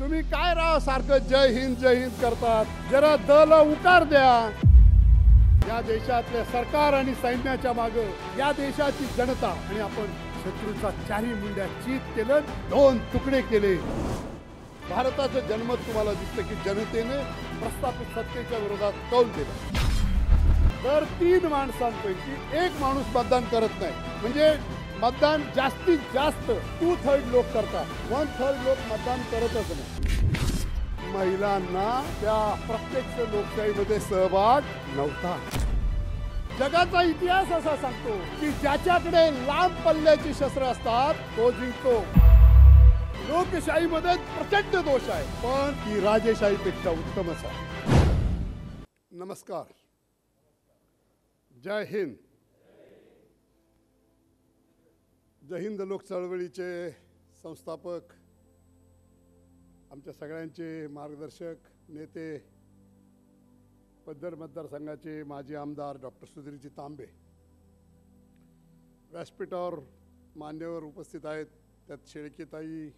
तुम्ही काय राव सारखं जय हिंद करतात? जरा दला उकार द्या. या देशातल्या सरकार आणि सैन्याच्या मागे या देशाची जनता आणि आपण शत्रूचा चारी मुंड्या चीत केलं, दोन तुकडे केले. भारताचं जन्मत तुम्हाला दिसतं की जनतेने प्रस्थापित सत्तेच्या विरोधात कौल दिला. तर 3 माणसांपैकी 1 माणूस मतदान करत नाही. म्हणजे मतदान जास्तीत जास्त 2/3 लोक करतात, 1/3 लोक मतदान करतच नाही. महिलांना त्या प्रत्यक्ष लोकशाहीमध्ये सहभाग नव्हता. जगाचा इतिहास असा सांगतो की ज्याच्याकडे लांब पल्ल्याची शस्त्र असतात तो जिंकतो. लोकशाहीमध्ये प्रचंड दोष आहे, पण ती राजेशाहीपेक्षा उत्तमच आहे. नमस्कार, जय हिंद. जय हिंद लोक चळवळीचे संस्थापक, आमच्या सगळ्यांचे मार्गदर्शक नेते, पद्भर मतदारसंघाचे माजी आमदार डॉक्टर सुधीरजी तांबे, व्यासपीठावर मान्यवर उपस्थित आहेत. त्यात शेळकेताई,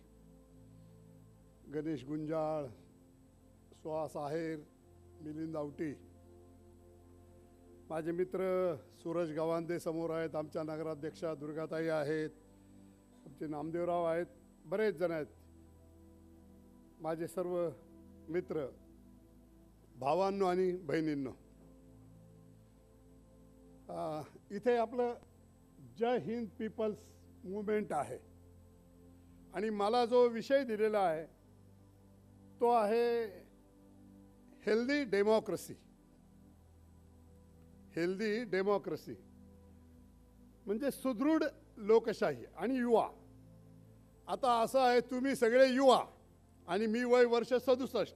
गणेश गुंजाळ, सुहास आहेर, मिलिंद आवटी, माझे मित्र सूरज गवांदे समोर आहेत, आमच्या नगराध्यक्षा दुर्गाताई आहेत, आमचे नामदेवराव आहेत, बरेच जण आहेत. माझे सर्व मित्र, भावांनो आणि बहिणींनो, इथे आपलं जय हिंद पीपल्स मूवमेंट आहे आणि मला जो विषय दिलेला आहे तो आहे हेल्दी डेमोक्रेसी. हेल्दी डेमोक्रेसी म्हणजे सुदृढ लोकशाही आणि युवा. आता असं आहे, तुम्ही सगळे युवा आणि मी वय वर्ष 67.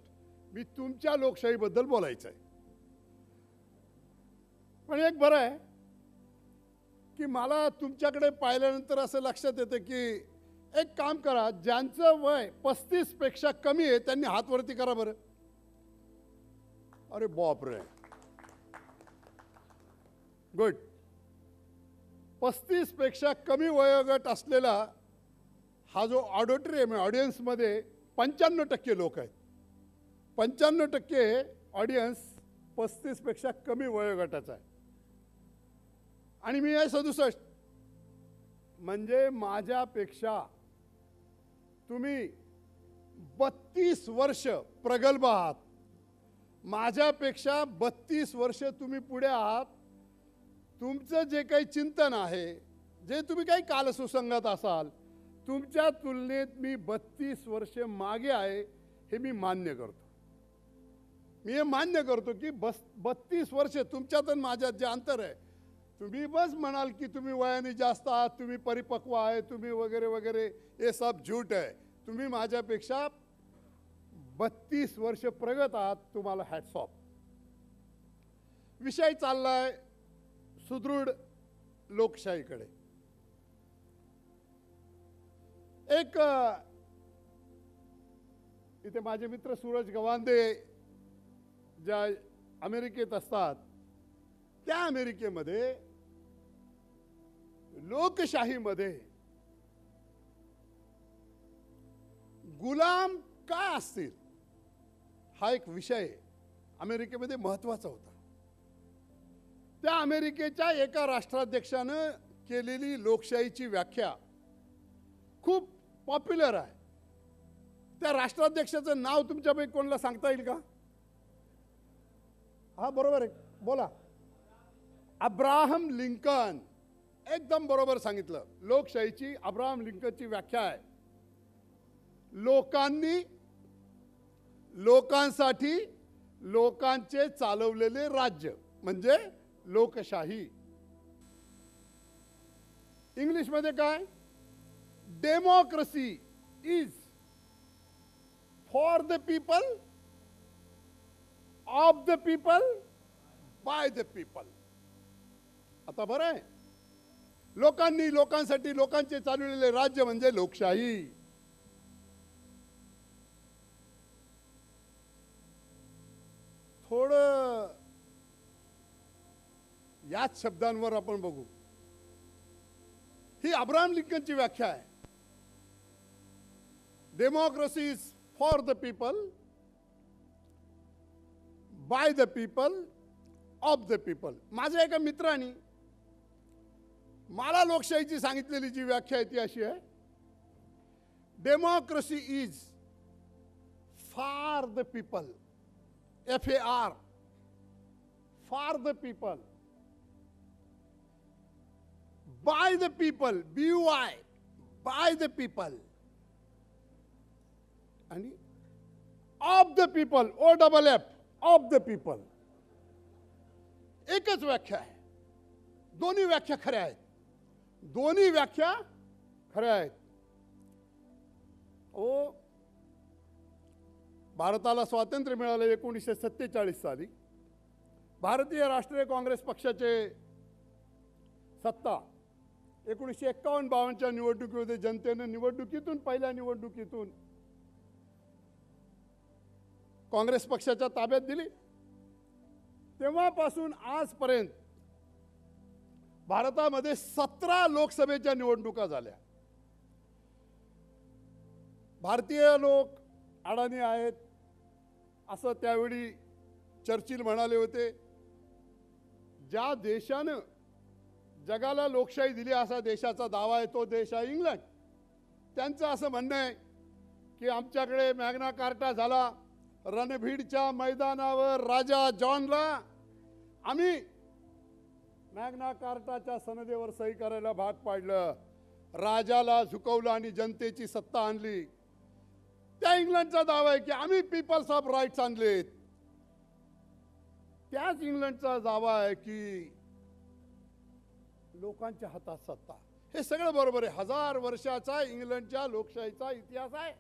मी तुमच्या लोकशाहीबद्दल बोलायचं आहे. पण एक बरं आहे की मला तुमच्याकडे पाहिल्यानंतर असं लक्षात येतं की एक काम करा, ज्यांचं वय 35 पेक्षा कमी आहे त्यांनी हात वरती करा बरं. अरे बाप रे, गुड. 35 पेक्षा कमी वयोगट असलेला हा जो ऑडिटोरियम आहे, ऑडियन्समध्ये 95% लोक आहेत. 95% ऑडियन्स 35 पेक्षा कमी वयोगटाचा आहे आणि मी आहे 67. म्हणजे माझ्यापेक्षा तुम्ही 32 वर्ष प्रगल्भ आहात. माझ्यापेक्षा 32 वर्ष तुम्ही पुढे आहात. तुमचं जे काही चिंतन आहे, जे तुम्ही काही कालसुसंगत असाल, तुमच्या तुलनेत मी 32 वर्ष मागे आहे हे मी मान्य करतो. मी हे मान्य करतो की 32 वर्ष तुमच्यात आणि माझ्यात जे अंतर आहे, तुम्ही बस म्हणाल की तुम्ही वयाने जास्त आहात, तुम्ही परिपक्व आहे, तुम्ही वगैरे वगैरे, हे सब झूट आहे. तुम्ही माझ्यापेक्षा 32 वर्ष प्रगत आहात. तुम्हाला हॅट्स ऑफ. विषय चाललाय सुदृढ लोकशाहीकडे. एक इथे माझे मित्र सूरज गवांदे ज्या अमेरिकेत असतात, त्या अमेरिकेमध्ये लोकशाहीमध्ये गुलाम का असतील हा एक विषय अमेरिकेमध्ये महत्त्वाचा होता. त्या अमेरिकेच्या एका राष्ट्राध्यक्षानं केलेली लोकशाहीची व्याख्या खूप पॉप्युलर आहे. त्या राष्ट्राध्यक्षाचं नाव तुमच्यापैकी कोणाला सांगता येईल का? हा बरोबर आहे, बोला. Abraham Lincoln. एकदम बरोबर सांगितलं. लोकशाहीची अब्राहम लिंकनची व्याख्या आहे, लोकांनी लोकांसाठी लोकांचे चालवलेले राज्य म्हणजे लोकशाही. इंग्लिशमध्ये काय? Democracy is for the people, of the people, by the people. आता बरं आहे, लोकांनी लोकांसाठी लोकांचे चालवलेले राज्य म्हणजे लोकशाही. थोडं याच शब्दांवर आपण बघू. ही अब्राहम लिंकनची व्याख्या आहे. Democracy is for the people, by the people, of the people. माझ्या एका मित्राने मला लोकशाहीची सांगितलेली जी व्याख्या आहे ती अशी आहे, democracy is for the people, FAR, for the people, by the people, BUY, by the people, आणि of the people, OFF, of the people. एकच व्याख्या आहे. दोन्ही व्याख्या खऱ्या आहेत. दोन्ही व्याख्या खऱ्या आहेत. भारताला स्वातंत्र्य मिळालं 1947 साली. भारतीय राष्ट्रीय काँग्रेस पक्षाचे सत्ता 1951-52च्या निवडणुकीमध्ये जनतेने पहिल्या निवडणुकीतून काँग्रेस पक्षाच्या ताब्यात दिली. तेव्हापासून आजपर्यंत भारतामध्ये 17 लोकसभेच्या निवडणुका झाल्या. भारतीय लोक अडाणी आहेत असं त्यावेळी चर्चिल म्हणाले होते. ज्या देशानं जगाला लोकशाही दिली असा देशाचा दावा आहे तो देश आहे इंग्लंड. त्यांचं असं म्हणणं आहे की आमच्याकडे मॅग्ना कार्टा झाला, रणभीडच्या मैदानावर राजा जॉनला आम्ही मॅग्ना कार्टाच्या सनदेवर सही करायला भाग पाडलं, राजाला झुकवलं आणि जनतेची सत्ता आणली. त्या इंग्लंडचा दावा आहे की आम्ही पीपल्स ऑफ राईट्स आणलेत. त्याच इंग्लंडचा दावा आहे की लोकांच्या हातात सत्ता. हे सगळं बरोबर आहे. 1000 वर्षाचा इंग्लंडच्या लोकशाहीचा इतिहास आहे.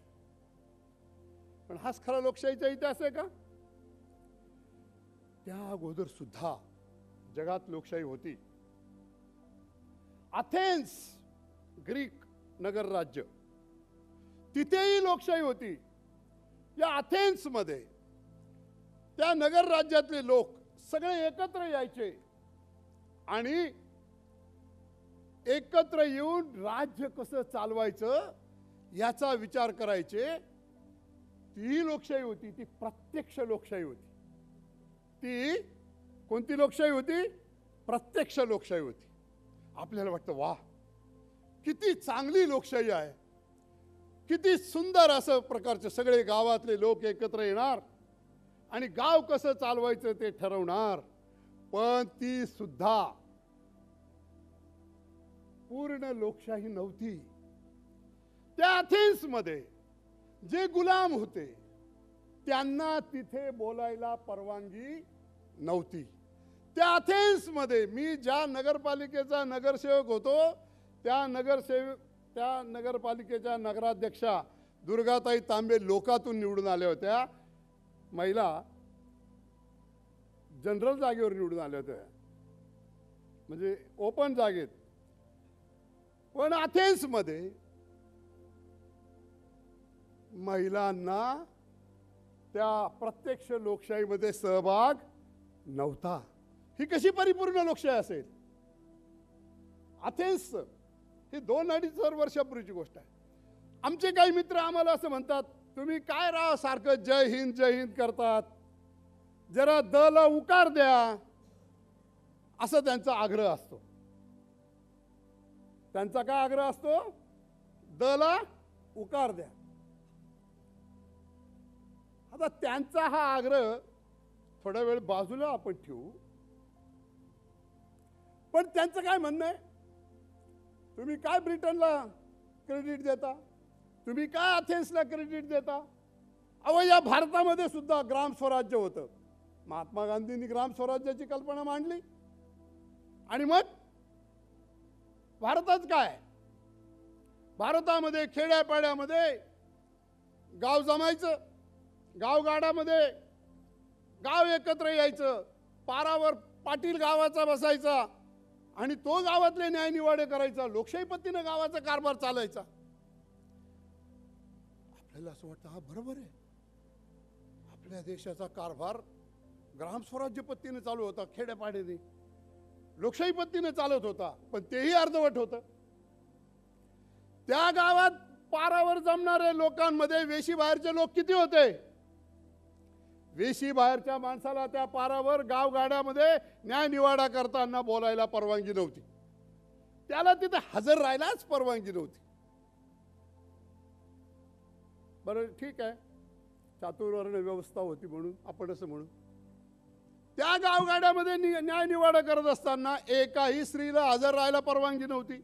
पण हाच खरा लोकशाहीचा इतिहास आहे का? त्या अगोदर सुद्धा जगात लोकशाही होती. अथेन्स ग्रीक नगर राज्य, तिथेही लोकशाही होती. या अथेन्समध्ये त्या नगर राज्यातले लोक सगळे एकत्र यायचे आणि एकत्र येऊन राज्य कसं चालवायचं याचा विचार करायचे. ती लोकशाही होती, ती प्रत्यक्ष लोकशाही होती. ती कोणती लोकशाही होती? प्रत्यक्ष लोकशाही होती. आपल्याला वाटतं वा किती चांगली लोकशाही आहे, किती सुंदर असं प्रकारचे सगळे गावातले लोक एकत्र येणार आणि गाव कसं चालवायचं ते ठरवणार. पण ती सुद्धा पूर्ण लोकशाही नव्हती. त्या अथेन्समध्ये जे गुलाम होते त्यांना तिथे बोलायला परवानगी नव्हती. त्या अथेन्समध्ये मी ज्या नगरपालिकेचा नगरसेवक होतो त्या नगरपालिकेच्या नगराध्यक्षा दुर्गाताई तांबे लोकातून निवडून आल्या होत्या. महिला जनरल जागेवर निवडून आल्या होत्या, म्हणजे ओपन जागेत. पण अथेन्समध्ये महिलांना त्या प्रत्यक्ष लोकशाहीमध्ये सहभाग नव्हता. ही कशी परिपूर्ण लोकशाही असेल? अथेन्स ही 2-2.5 वर्षापूर्वीची गोष्ट आहे. आमचे काही मित्र आम्हाला असं म्हणतात, तुम्ही काय राव सारखं जय हिंद जय हिंद करतात, जरा दला उकार द्या, असं त्यांचा आग्रह असतो. त्यांचा काय आग्रह असतो? दला उकार द्या. आता त्यांचा हा आग्रह थोडा वेळ बाजूला आपण ठेवू. पण त्यांचं काय म्हणणं आहे? तुम्ही काय ब्रिटनला क्रेडिट देता? तुम्ही काय अथेन्सला क्रेडिट देता? अहो या भारतामध्ये सुद्धा ग्राम स्वराज्य होतं. महात्मा गांधींनी ग्राम स्वराज्याची कल्पना मांडली आणि मग भारतात काय? भारतामध्ये खेड्यापाड्यामध्ये गाव जमायचं, गावगाडामध्ये गाव एकत्र यायचं, पारावर पाटील गावाचा बसायचा आणि तो गावातले न्यायनिवाडे करायचा. लोकशाही पद्धतीने गावाचा कारभार चालायचा. आपल्याला असं वाटतं हा बरोबर आहे. आपल्या देशाचा कारभार ग्रामस्वराज्य पद्धतीने चालू होता, खेड्यापाड्याने लोकशाही पद्धतीने चालत होता, पण तेही अर्धवट होतं. त्या गावात पारावर जमणारे लोकांमध्ये वेशी बाहेरचे लोक किती होते? वेशी बाहेरच्या माणसाला त्या पारावर गावगाड्यामध्ये न्यायनिवाडा करताना बोलायला परवानगी नव्हती. त्याला तिथे हजर राहायलाच परवानगी नव्हती. बरं ठीक आहे, चातुर्वर्ण व्यवस्था होती म्हणून आपण असं म्हणू. त्या गावगाड्यामध्ये न्यायनिवाडा करत असताना एकाही स्त्रीला हजर राहायला परवानगी नव्हती.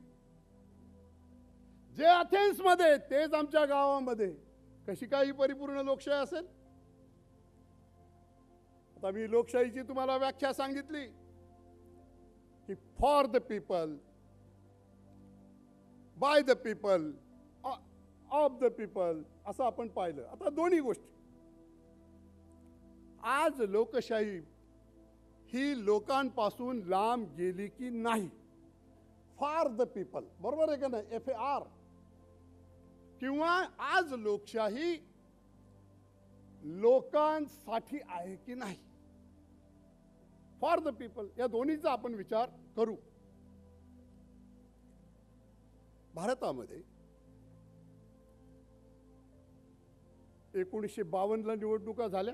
जे अथेन्समध्ये तेच आमच्या गावामध्ये कशी काही परिपूर्ण लोकशाही असेल? आता मी लोकशाहीची तुम्हाला व्याख्या सांगितली की for the people, by the people, of the people, असं आपण पाहिलं. आता दोन्ही गोष्टी. आज लोकशाही ही लोकांपासून लांब गेली की नाही? फॉर द पीपल, बरोबर आहे का नाही? FAR. किंवा आज लोकशाही लोकांसाठी आहे की नाही? For the people. या दोन्हीचा आपण विचार करू. भारतामध्ये 1952ला निवडणुका झाल्या.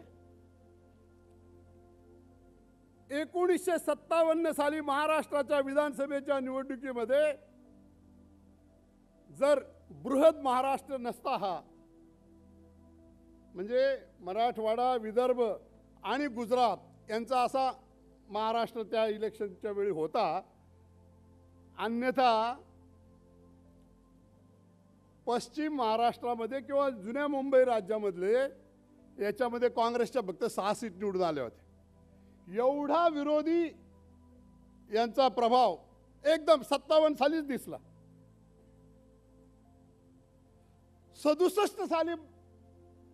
1957 साली महाराष्ट्राच्या विधानसभेच्या निवडणुकीमध्ये जर बृहद महाराष्ट्र नसता, हा म्हणजे मराठवाडा, विदर्भ आणि गुजरात यांचा असा महाराष्ट्र त्या इलेक्शनच्या वेळी होता, अन्यथा पश्चिम महाराष्ट्रामध्ये किंवा जुन्या मुंबई राज्यामधले याच्यामध्ये काँग्रेसच्या फक्त 6 सीट निवडून आल्या होत्या. एवढा विरोधी यांचा प्रभाव एकदम 57 सालीच दिसला. 67 साली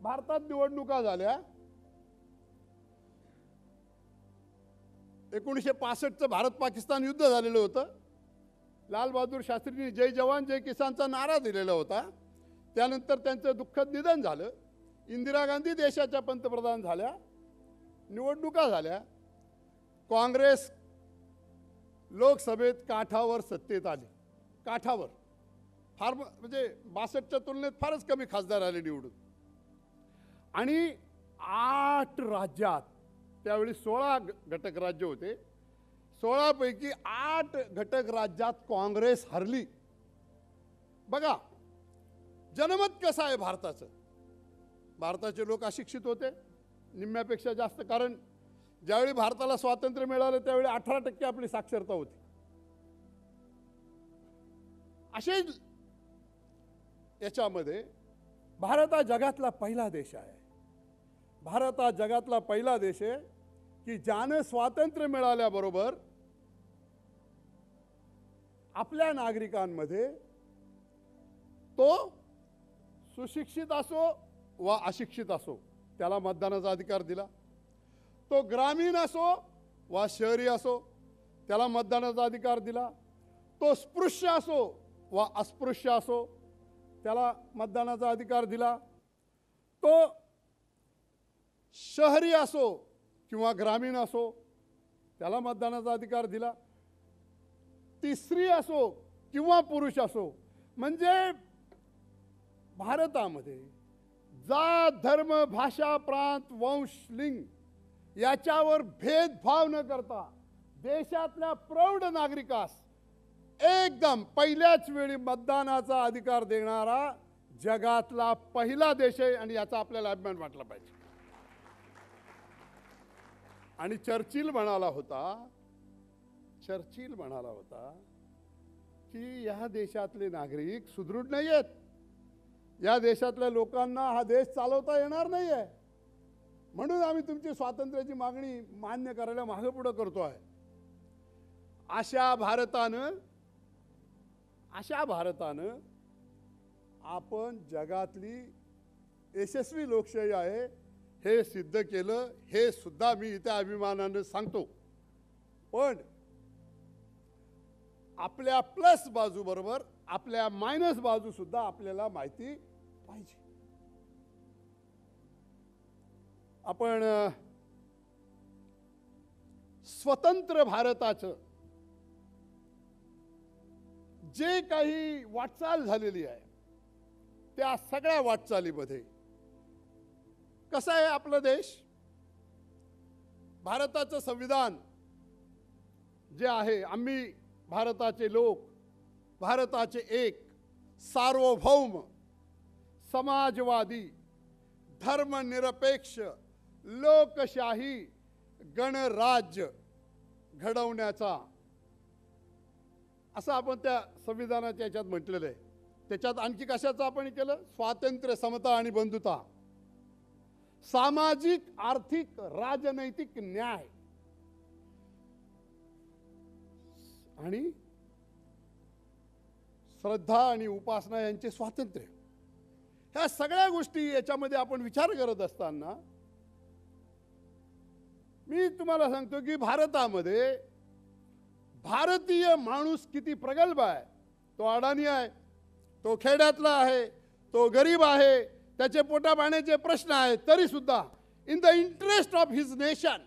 भारतात निवडणुका झाल्या. 1965चं भारत पाकिस्तान युद्ध झालेलं होतं. लाल बहादूर शास्त्रींनी जय जवान जय किसानचा नारा दिलेला होता. त्यानंतर त्यांचं दुःखद निधन झालं. इंदिरा गांधी देशाच्या पंतप्रधान झाल्या. निवडणुका झाल्या. काँग्रेस लोकसभेत काठावर सत्तेत आली. काठावर. फार म्हणजे 62च्या तुलनेत फारच कमी खासदार आले निवडून. आणि 8 राज्यात, त्यावेळी 16 घटक राज्य होते, 16 पैकी 8 घटक राज्यात काँग्रेस हरली. बघा जनमत कसं आहे भारताचं. भारताचे लोक अशिक्षित होते निम्म्यापेक्षा जास्त. कारण ज्यावेळी भारताला स्वातंत्र्य मिळालं त्यावेळी 18% आपली साक्षरता होती. असे याच्यामध्ये भारत हा जगातला पहिला देश आहे. भारत हा जगातला पहिला देश आहे की ज्यानं स्वातंत्र्य मिळाल्याबरोबर आपल्या नागरिकांमध्ये तो सुशिक्षित असो वा अशिक्षित असो त्याला मतदानाचा अधिकार दिला. तो ग्रामीण असो वा शहरी असो त्याला मतदानाचा अधिकार दिला. तो स्पृश्य असो वा अस्पृश्य असो त्याला मतदानाचा अधिकार दिला. तो शहरी असो किंवा ग्रामीण असो त्याला मतदानाचा अधिकार दिला. ती स्त्री असो किंवा पुरुष असो. म्हणजे भारतामध्ये जात धर्म भाषा प्रांत वंश लिंग याच्यावर भेदभाव न करता देशातल्या प्रौढ नागरिकास एकदम पहिल्याच वेळी मतदानाचा अधिकार देणारा जगातला पहिला देश आहे. आणि याचा आपल्याला अभिमान वाटला पाहिजे. आणि चर्चिल म्हणाला होता की या देशातले नागरिक सुदृढ नाही आहेत. या देशातल्या लोकांना हा देश चालवता येणार नाही आहे. म्हणून आम्ही तुमची स्वातंत्र्याची मागणी मान्य करायला मागे पुढे करतो आहे. अशा भारतानं आपण जगातली यशस्वी लोकशाही आहे हे सिद्ध केलं. हे सुद्धा मी इथे अभिमानाने सांगतो. पण आपल्या प्लस बाजू बरोबर आपल्या मायनस बाजू सुद्धा आपल्याला माहिती पाहिजे. आपण स्वतंत्र भारताचं जे काही वाटचाल झालेली आहे त्या सगळ्या वाटचालीमध्ये कसं आहे आपला देश, भारताचं संविधान जे आहे, आम्ही भारताचे लोक, भारताचे एक सार्वभौम समाजवादी धर्मनिरपेक्ष लोकशाही गणराज्य घडवण्याचा, असं आपण त्या संविधानाच्या याच्यात म्हटलेलं आहे. त्याच्यात आणखी कशाचं आपण केलं? स्वातंत्र्य, समता आणि बंधुता, सामाजिक आर्थिक राजनैतिक न्याय आणि श्रद्धा आणि उपासना यांचे स्वातंत्र्य. ह्या सगळ्या गोष्टी याच्यामध्ये आपण विचार करत असताना मी तुम्हाला सांगतो की भारतामध्ये भारतीय माणूस किती प्रगल्भ आहे. तो अडाणी आहे, तो खेड्यातला आहे, तो गरीब आहे, त्याचे पोटापाण्याचे प्रश्न आहेत, तरी सुद्धा in the interest of his nation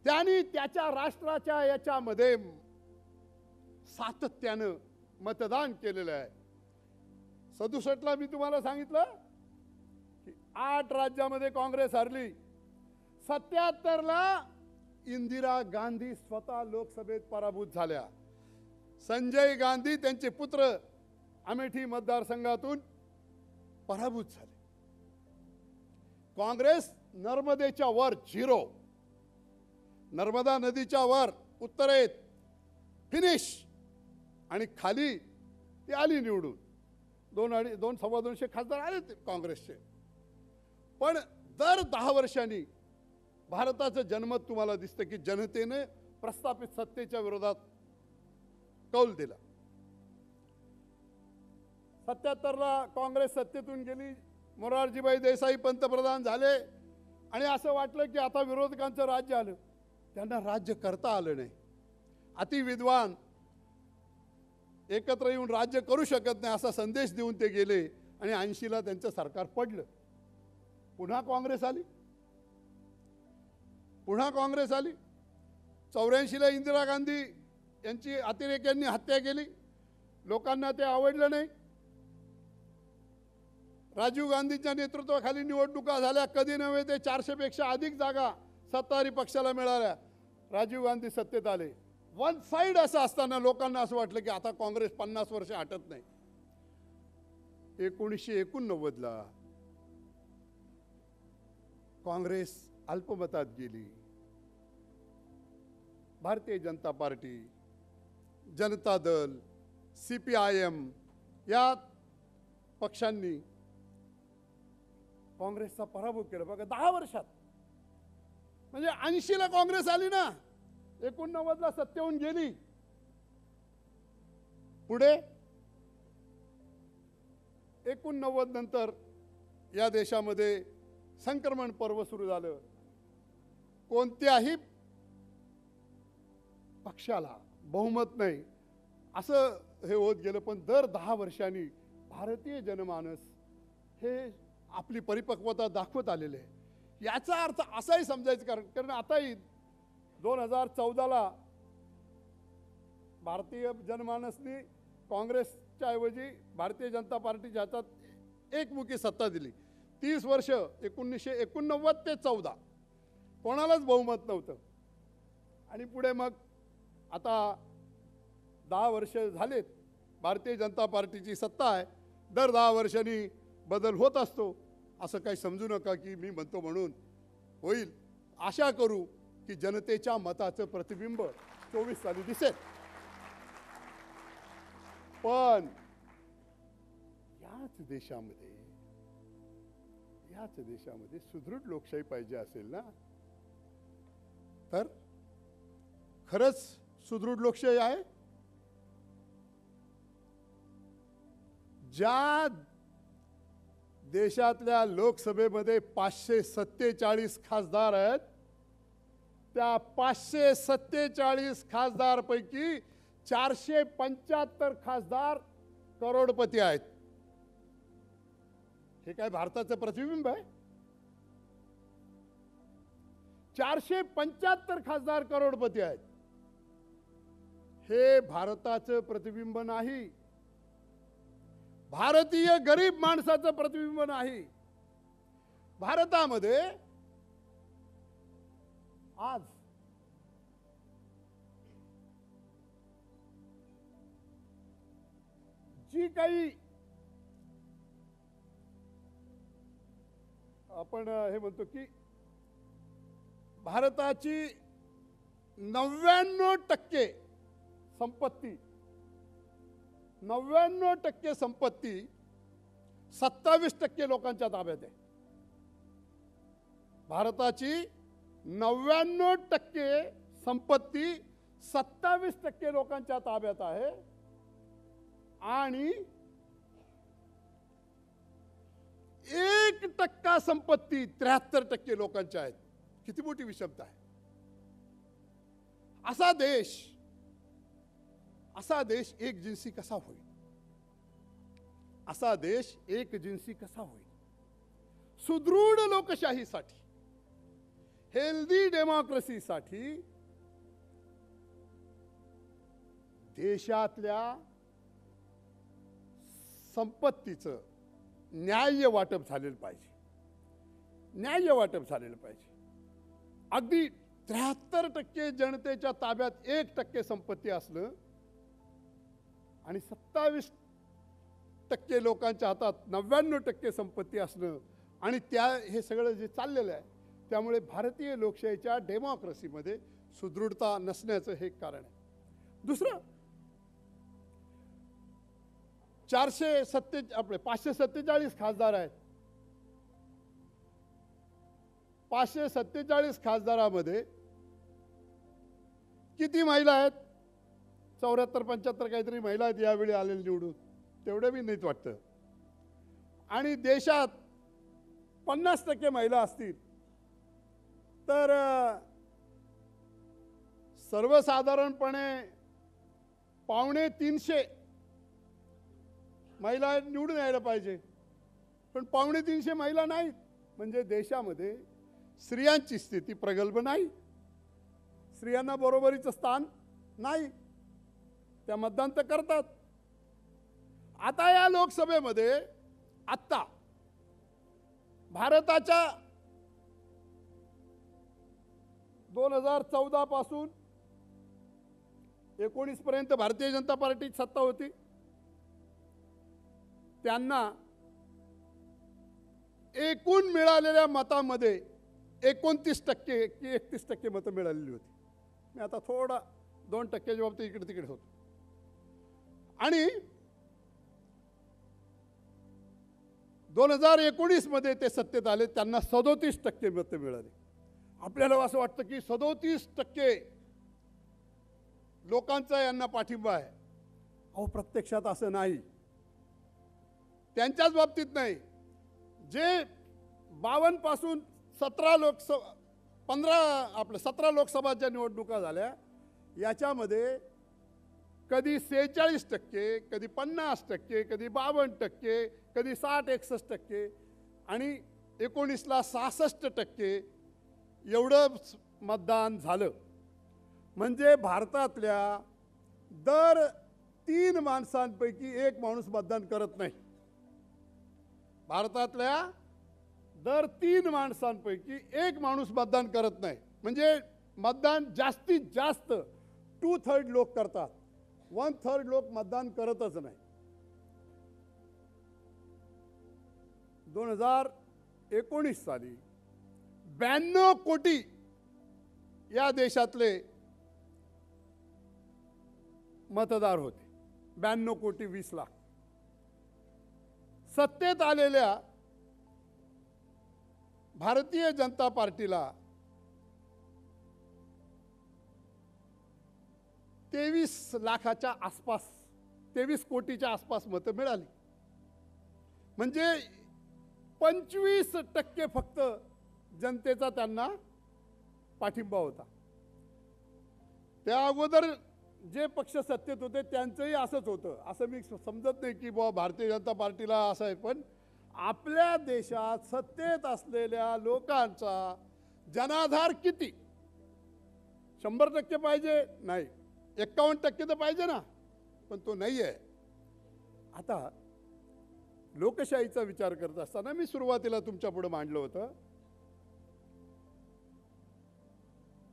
त्यांनी त्याच्या राष्ट्राच्या याच्यामध्ये सातत्यानं मतदान केलेलं आहे. 67ला मी तुम्हाला सांगितलं की 8 राज्यामध्ये काँग्रेस हरली. 77ला इंदिरा गांधी स्वतः लोकसभेत पराभूत झाल्या. संजय गांधी त्यांचे पुत्र अमेठी मतदारसंघातून पराभूत झाले. काँग्रेस नर्मदेच्या वर 0, नर्मदा नदीच्या वर उत्तरेत फिनिश, आणि खाली ती आली निवडून. 2-2.25 खासदार आले ते काँग्रेसचे. पण दर 10 वर्षांनी भारताचं जनमत तुम्हाला दिसतं की जनतेने प्रस्थापित सत्तेच्या विरोधात कौल दिला. 77ला काँग्रेस सत्तेतून गेली, मोरारजीभाई देसाई पंतप्रधान झाले आणि असं वाटलं की आता विरोधकांचं राज्य आलं. त्यांना राज्य करता आलं नाही. अतिविद्वान एकत्र येऊन राज्य करू शकत नाही असा संदेश देऊन ते गेले आणि 80ला त्यांचं सरकार पडलं. पुन्हा काँग्रेस आली, पुन्हा काँग्रेस आली. 84ला इंदिरा गांधी यांची अतिरेक्यांनी हत्या केली. लोकांना ते आवडलं नाही. राजीव गांधींच्या नेतृत्वाखाली निवडणुका झाल्या. कधी नव्हे ते 400 पेक्षा अधिक जागा सत्ताधारी पक्षाला मिळाल्या. राजीव गांधी सत्तेत आले. वन साइड असं असताना लोकांना असं वाटलं की आता काँग्रेस 50 वर्ष हटत नाही. 1989ला काँग्रेस अल्पमतात गेली. भारतीय जनता पार्टी, जनता दल, CPIM या पक्षांनी काँग्रेसचा पराभव केला. बघा 10 वर्षात, म्हणजे 80ला काँग्रेस आली ना, 89ला सत्तेहून गेली. पुढे 89 नंतर या देशामध्ये संक्रमण पर्व सुरू झालं. कोणत्याही पक्षाला बहुमत नाही असं हे होत गेलं. पण दर 10 वर्षांनी भारतीय जनमानस हे आपली परिपक्वता दाखवत आलेले आहे. याचा अर्थ असाही समजायचं, कारण आताही 2014ला भारतीय जनमानसने काँग्रेसच्या ऐवजी भारतीय जनता पार्टीच्या हातात एकमुखी सत्ता दिली. 30 वर्ष 1989 ते 14 कोणालाच बहुमत नव्हतं. आणि पुढे मग आता 10 वर्ष झालेत भारतीय जनता पार्टीची सत्ता आहे. दर 10 वर्षांनी बदल होत असतो. असं काही समजू नका की मी म्हणतो म्हणून होईल. आशा करू की जनतेच्या मताचं प्रतिबिंब 24 साली दिसेल. पण याच देशामध्ये सुदृढ लोकशाही पाहिजे असेल ना, तर खरंच सुदृढ लोकशाही आहे. ज्या देशातल्या लोकसभेमध्ये 547 खासदार आहेत, त्या 547 खासदारपैकी 475 खासदार करोडपती आहेत. हे काय भारताचं प्रतिबिंब आहे? 475 खासदार करोडपती आहेत. हे भारताचं प्रतिबिंब नाही. भारतीय गरीब माणसाचं प्रतिबिंब नाही. भारतामध्ये आज जी काही आपण हे म्हणतो की भारताची 99% संपत्ती 27% लोकांच्या ताब्यात आहे. भारताची 99% संपत्ती 27% लोकांच्या ताब्यात आहे आणि 1% संपत्ती 73% लोकांच्या आहेत. किती मोठी विषमता आहे. असा देश एक जिन्सी कसा होईल? असा देश एक जिन्सी कसा होईल? सुदृढ लोकशाहीसाठी, हेल्दी डेमोक्रेसीसाठी देशातल्या संपत्तीचं न्याय्य वाटप झालेलं पाहिजे. न्याय्य वाटप झालेलं पाहिजे. अगदी 73% जनतेच्या ताब्यात 1% संपत्ती असलं आणि 27% लोकांच्या हातात 99% संपत्ती असणं आणि हे सगळं जे चाललेलं आहे त्यामुळे भारतीय लोकशाहीच्या डेमोक्रेसीमध्ये सुदृढता नसण्याचं हे कारण आहे. दुसरं, 547 खासदार आहेत. 547 खासदारामध्ये किती महिला आहेत? 74-75 काहीतरी महिला आहेत यावेळी आलेले निवडून. तेवढे बी नाहीत वाटतं. आणि देशात 50% महिला असतील तर सर्वसाधारणपणे 250 महिला निवडून यायला पाहिजे. पण 250 महिला नाहीत म्हणजे देशामध्ये स्त्रियांची स्थिती प्रगल्भ नाही. स्त्रियांना बरोबरीचं स्थान नाही. त्या मतदान तर करतात. आता या लोकसभेमध्ये भारताच्या 2014 पासून 19 पर्यंत भारतीय जनता पार्टी सत्ता होती. त्यांना एकूण मिळालेल्या मतामध्ये 29% की 31% मतं मिळालेली होती. मी आता थोडा 2% बाबतीत इकडे तिकडे होतो. आणि 2019 मध्ये ते सत्तेत आले. त्यांना 37% मतं मिळाली. आपल्याला असं वाटतं की 37% लोकांचा यांना पाठिंबा आहे. अहो, प्रत्यक्षात असं नाही. त्यांच्याच बाबतीत नाही. जे 52 पासून 17 लोकसभाच्या निवडणुका झाल्या याच्यामध्ये कधी 46%, कधी 50%, कधी 52%, कधी 60-61% आणि 19ला 66% एवढं मतदान झालं. म्हणजे भारतातल्या दर 3 माणसांपैकी 1 माणूस मतदान करत नाही. भारतातल्या दर 3 माणसांपैकी 1 माणूस मतदान करत नाही. म्हणजे मतदान जास्तीत जास्त 2/3 लोक करतात. 1/3 लोक मतदान करतच नाही. 2019 साली 92 कोटी या देशातले मतदार होते. 92 कोटी 20 लाख. सत्तेत आलेल्या भारतीय जनता पार्टीला 23 लाखाच्या आसपास, 23 कोटीच्या आसपास मतं मिळाली. म्हणजे 25% फक्त जनतेचा त्यांना पाठिंबा होता. त्या अगोदर जे पक्ष सत्तेत होते त्यांचंही असंच होतं. असं मी समजत नाही की बुवा भारतीय जनता पार्टीला असं आहे. पण आपल्या देशात सत्तेत असलेल्या लोकांचा जनाधार किती? 100% पाहिजे? नाही. 51% तर पाहिजे ना, पण तो नाही आहे. आता लोकशाहीचा विचार करत असताना मी सुरुवातीला तुमच्या पुढे मांडलं होतं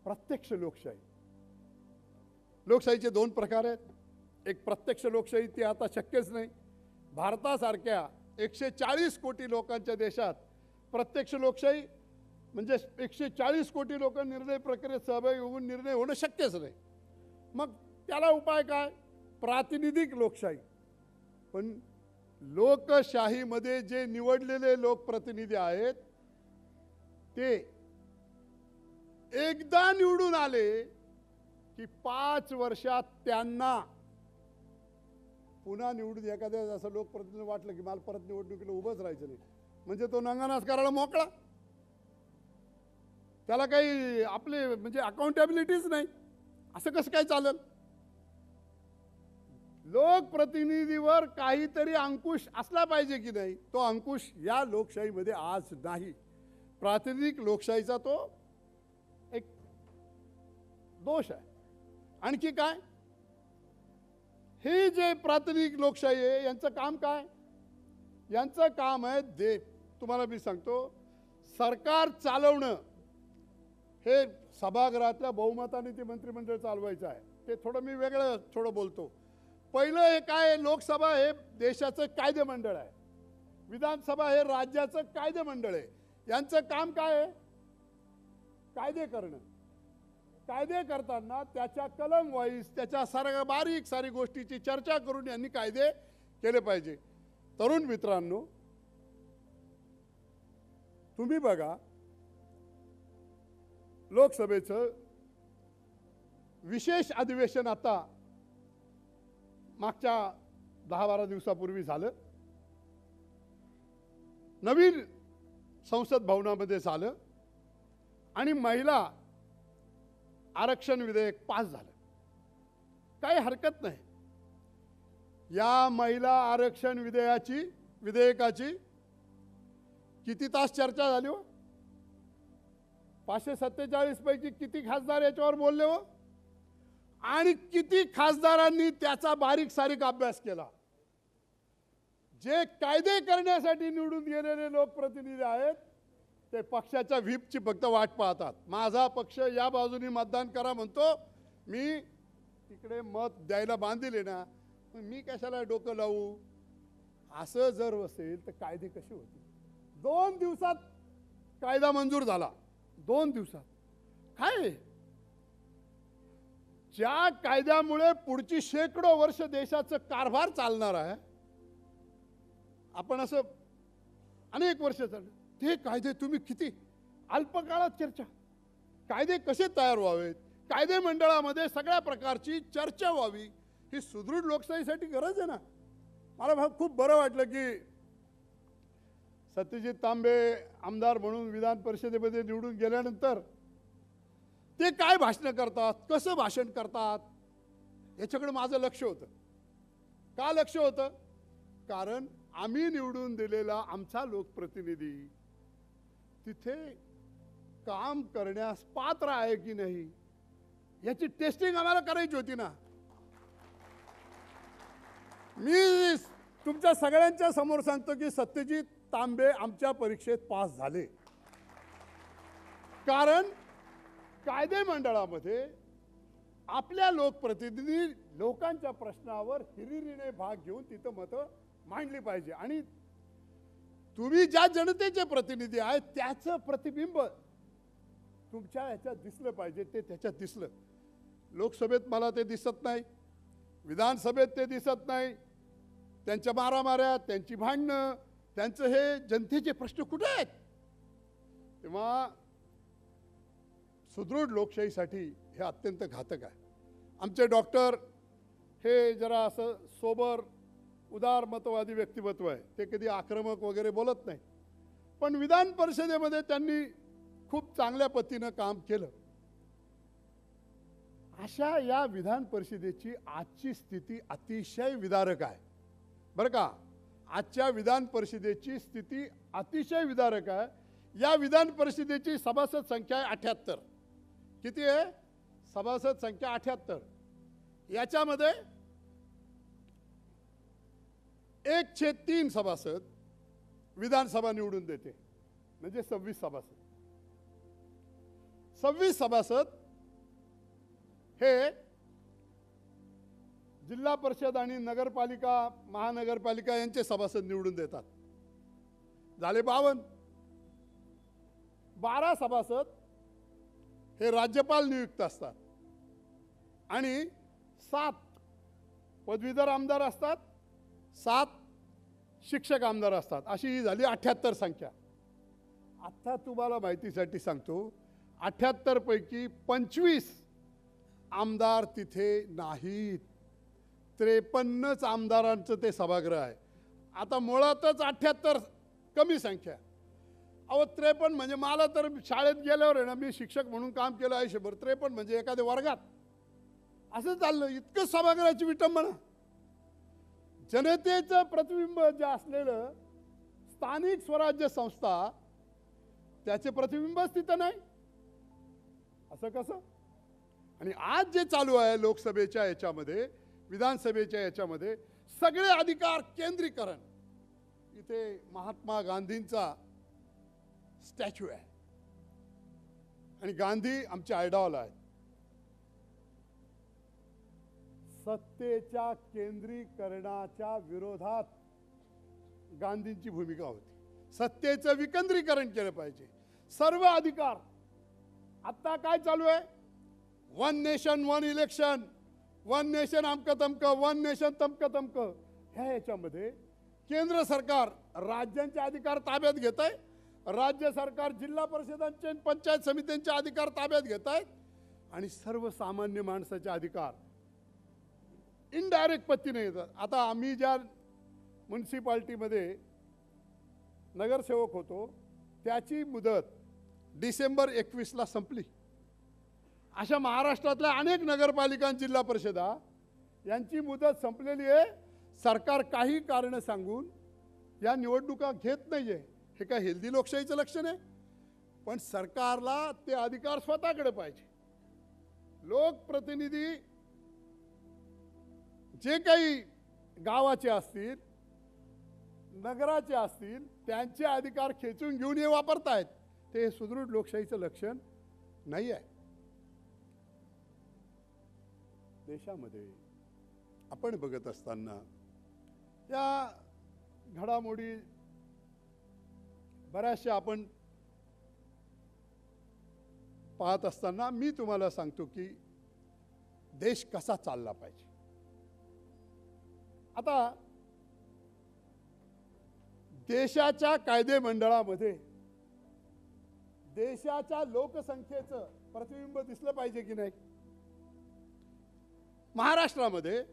प्रत्यक्ष लोकशाही. लोकशाहीचे दोन प्रकार आहेत. एक प्रत्यक्ष लोकशाही, ती आता शक्यच नाही. भारतासारख्या 140 कोटी लोकांच्या देशात प्रत्यक्ष लोकशाही म्हणजे 140 कोटी लोक निर्णय प्रक्रियेत सहभागी होऊन निर्णय होणं शक्यच नाही. मग त्याला उपाय काय? प्रातिनिधिक लोकशाही. पण लोकशाहीमध्ये जे निवडलेले लोकप्रतिनिधी आहेत ते एकदा निवडून आले की 5 वर्षात त्यांना पुन्हा निवडून एखाद्या असं लोकप्रतिनिधी वाटलं की मला परत निवडणुकीला उभंच राहायचं नाही म्हणजे तो नंगानाच करायला मोकळा. त्याला काही आपले म्हणजे अकाउंटेबिलिटीच नाही. असं कसं काय चालेल? लोकप्रतिनिधीवर काहीतरी अंकुश असला पाहिजे की नाही? तो अंकुश या लोकशाहीमध्ये आज नाही. प्रातिनिधिक लोकशाहीचा तो एक दोष आहे. आणखी काय? हे जे प्रातिनिधिक लोकशाही आहे यांचं काम काय? यांचं काम आहे तुम्हाला मी सांगतो, सरकार चालवणं. हे सभागृहातल्या बहुमताने ते मंत्रिमंडळ चालवायचं आहे. ते थोडं मी वेगळं थोडं बोलतो. पहिलं हे काय? लोकसभा हे देशाचं कायदेमंडळ आहे. विधानसभा हे राज्याचं कायदेमंडळ आहे. यांचं काम काय आहे? कायदे करणं. कायदे करताना त्याच्या कलम वाईज त्याच्या बारीक सारी गोष्टीची चर्चा करून यांनी कायदे केले पाहिजे. तरुण मित्रांनो, तुम्ही बघा, लोकसभेचं विशेष अधिवेशन आता मागच्या 10-12 दिवसापूर्वी झालं. नवीन संसद भवनामध्ये झालं आणि महिला आरक्षण विधेयक पास झालं. काही हरकत नाही. या महिला आरक्षण विधेयकाची किती तास चर्चा झाली हो? 547 पैकी किती खासदार याच्यावर बोलले हो? आणि किती खासदारांनी त्याचा बारीक सारीक अभ्यास केला? जे कायदे करण्यासाठी निवडून गेलेले लोकप्रतिनिधी आहेत ते पक्षाच्या व्हीपची फक्त वाट पाहतात. माझा पक्ष या बाजूने मतदान करा म्हणतो, मी तिकडे मत द्यायला बांधील ना, मी कशाला डोकं लावू? असं जर असेल तर कायदे कसे होतील? 2 दिवसात कायदा मंजूर झाला. 2 दिवसात. काय? ज्या कायद्यामुळे पुढची शेकडो वर्ष देशाचं कारभार चालणार आहे, आपण असं अनेक वर्ष चाललं, ते कायदे तुम्ही किती अल्पकाळात चर्चा. कायदे कसे तयार व्हावेत, कायदे मंडळामध्ये सगळ्या प्रकारची चर्चा व्हावी, ही सुदृढ लोकशाहीसाठी गरज आहे ना. मला खूप बरं वाटलं की सत्यजित तांबे आमदार म्हणून विधान परिषदेमध्ये निवडून गेल्यानंतर ते काय भाषण करतात, कसं भाषण करतात, याच्याकडे माझं लक्ष होतं. का लक्ष होतं? कारण आम्ही निवडून दिलेला आमचा लोकप्रतिनिधी तिथे काम करण्यास पात्र आहे की नाही याची टेस्टिंग आम्हाला करायची होती ना. मी तुमच्या सगळ्यांच्या समोर सांगतो की सत्यजित तांबे आमच्या परीक्षेत पास झाले. कारण कायदे मंडळामध्ये आपल्या लोकप्रतिनिधी लोकांच्या प्रश्नावर हिरिरीने भाग घेऊन तिथं मतं मांडली पाहिजे. आणि तुम्ही ज्या जनतेचे प्रतिनिधी आहेत त्याचं प्रतिबिंब तुमच्या ह्याच्यात दिसलं पाहिजे. ते त्याच्यात दिसलं. लोकसभेत मला ते दिसत नाही, विधानसभेत ते दिसत नाही. त्यांच्या मारामाऱ्या, त्यांची भांडणं, त्यांचं हे जनतेचे प्रश्न कुठे आहेत? तेव्हा सुदृढ लोकशाहीसाठी हे अत्यंत घातक आहे. आमचे डॉक्टर हे जरा असं सोबर उदार मतवादी व्यक्तिमत्व आहे. ते कधी आक्रमक वगैरे बोलत नाही, पण विधान परिषदेमध्ये त्यांनी खूप चांगल्या पद्धतीनं काम केलं. अशा या विधान परिषदेची आजची स्थिती अतिशय विदारक आहे बरं का. आजच्या विधान परिषदेची स्थिती अतिशय विदारक आहे. या विधान परिषदेची सभासद संख्या आहे 78. किती आहे? सभासद संख्या 78. याच्यामध्ये 1/3 सभासद विधानसभा निवडून देते, म्हणजे 26 सभासद. 26 सभासद हे जिल्हा परिषद आणि नगरपालिका महानगरपालिका यांचे सभासद निवडून देतात. झाले 52. 12 सभासद हे राज्यपाल नियुक्त असतात आणि 7 पदवीधर आमदार असतात, 7 शिक्षक आमदार असतात. अशी ही झाली 78 संख्या. आता तुम्हाला माहितीसाठी सांगतो, 78 पैकी 25 आमदार तिथे नाहीत. 53च आमदारांचं ते सभागृह आहे. आता मुळातच 78 कमी संख्या. अहो 53 म्हणजे मला तर शाळेत गेल्यावर आहे ना, मी शिक्षक म्हणून काम केलं आयुष्यभर. 53 म्हणजे एखाद्या वर्गात असं चाललं. इतकं सभागृहाची विटंबना. जनतेचं प्रतिबिंब जे असलेलं स्थानिक स्वराज्य संस्था, त्याचे प्रतिबिंबच तिथं नाही. असं कसं? आणि आज जे चालू आहे लोकसभेच्या याच्यामध्ये, विधानसभेच्या याच्यामध्ये सगळे अधिकार केंद्रीकरण. इथे महात्मा गांधींचा स्टॅच्यू आहे आणि गांधी आमचे आयडॉल आहेत. सत्तेच्या केंद्रीकरणाच्या विरोधात गांधींची भूमिका होती. सत्तेचं विकेंद्रीकरण केलं पाहिजे. सर्व अधिकार. आता काय चालू आहे? 1 नेशन 1 इलेक्शन, 1 नेशन अमकं तमकं, 1 नेशन तमकं तमकं. ह्या याच्यामध्ये केंद्र सरकार राज्यांचे अधिकार ताब्यात घेत आहे. राज्य सरकार जिल्हा परिषदांचे पंचायत समित्यांचे अधिकार ताब्यात घेत आहेत आणि सर्वसामान्य माणसाचे अधिकार इनडायरेक्ट पद्धतीने येतात. आता आम्ही ज्या म्युन्सिपाल्टीमध्ये नगरसेवक होतो त्याची मुदत डिसेंबर 21ला संपली. अशा महाराष्ट्रातल्या अनेक नगरपालिका जिल्हा परिषदा यांची मुदत संपलेली आहे. सरकार काही कारण सांगून या निवडणुका घेत नाहीये. हे काय हेल्दी लोकशाहीचं लक्षण आहे? पण सरकारला ते अधिकार स्वतःकडे पाहिजे. लोकप्रतिनिधी जे काही गावाचे असतील, नगराचे असतील, त्यांचे अधिकार खेचून घेऊन हे वापरतायत. ते सुदृढ लोकशाहीचं लक्षण नाही आहे. देशामध्ये आपण बघत असताना या घडामोडी बऱ्याचशा आपण पाहत असताना मी तुम्हाला सांगतो की देश कसा चालला पाहिजे. आता देशाच्या कायदेमंडळामध्ये देशाच्या लोकसंख्येचं प्रतिबिंब दिसलं पाहिजे की नाही? महाराष्ट्रामध्ये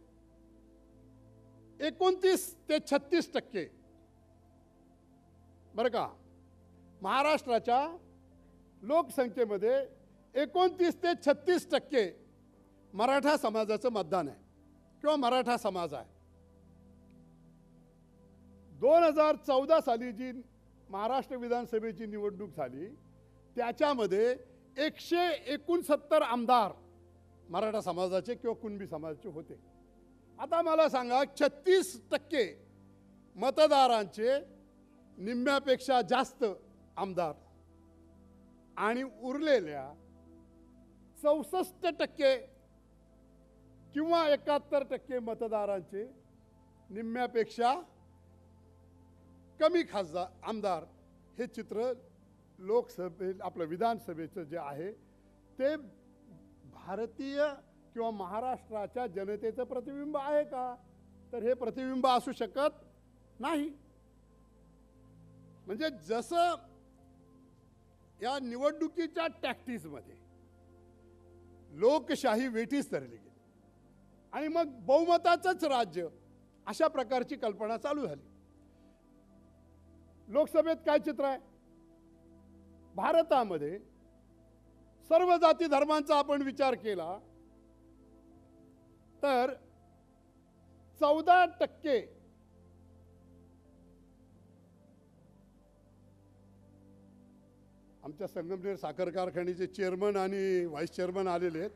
29 ते 36% बरं का, महाराष्ट्राच्या लोकसंख्येमध्ये 29 ते 36% मराठा समाजाचं मतदान आहे किंवा मराठा समाज आहे. 2014 साली जी महाराष्ट्र विधानसभेची निवडणूक झाली त्याच्यामध्ये 169 आमदार मराठा समाजाचे किंवा कुणबी समाजाचे होते. आता मला सांगा, 36% मतदारांचे निम्म्यापेक्षा जास्त आमदार आणि उरलेल्या 64% किंवा 71% मतदारांचे निम्म्यापेक्षा कमी खासदार आमदार. हे चित्र आपलं विधानसभेचं जे आहे ते भारतीय किंवा महाराष्ट्राच्या जनतेचं प्रतिबिंब आहे का? तर हे प्रतिबिंब असू शकत नाही. म्हणजे जसं या निवडणुकीच्या टॅक्टिक्समध्ये लोकशाही वेठीस धरली गेली आणि मग बहुमताचंच राज्य अशा प्रकारची कल्पना चालू झाली. लोकसभेत काय चित्र आहे? भारतामध्ये सर्व जाती धर्मांचा आपण विचार केला तर 14% आमच्या संगमनेर साखर कारखान्याचे चेअरमन आणि व्हाईस चेअरमन आलेले आहेत.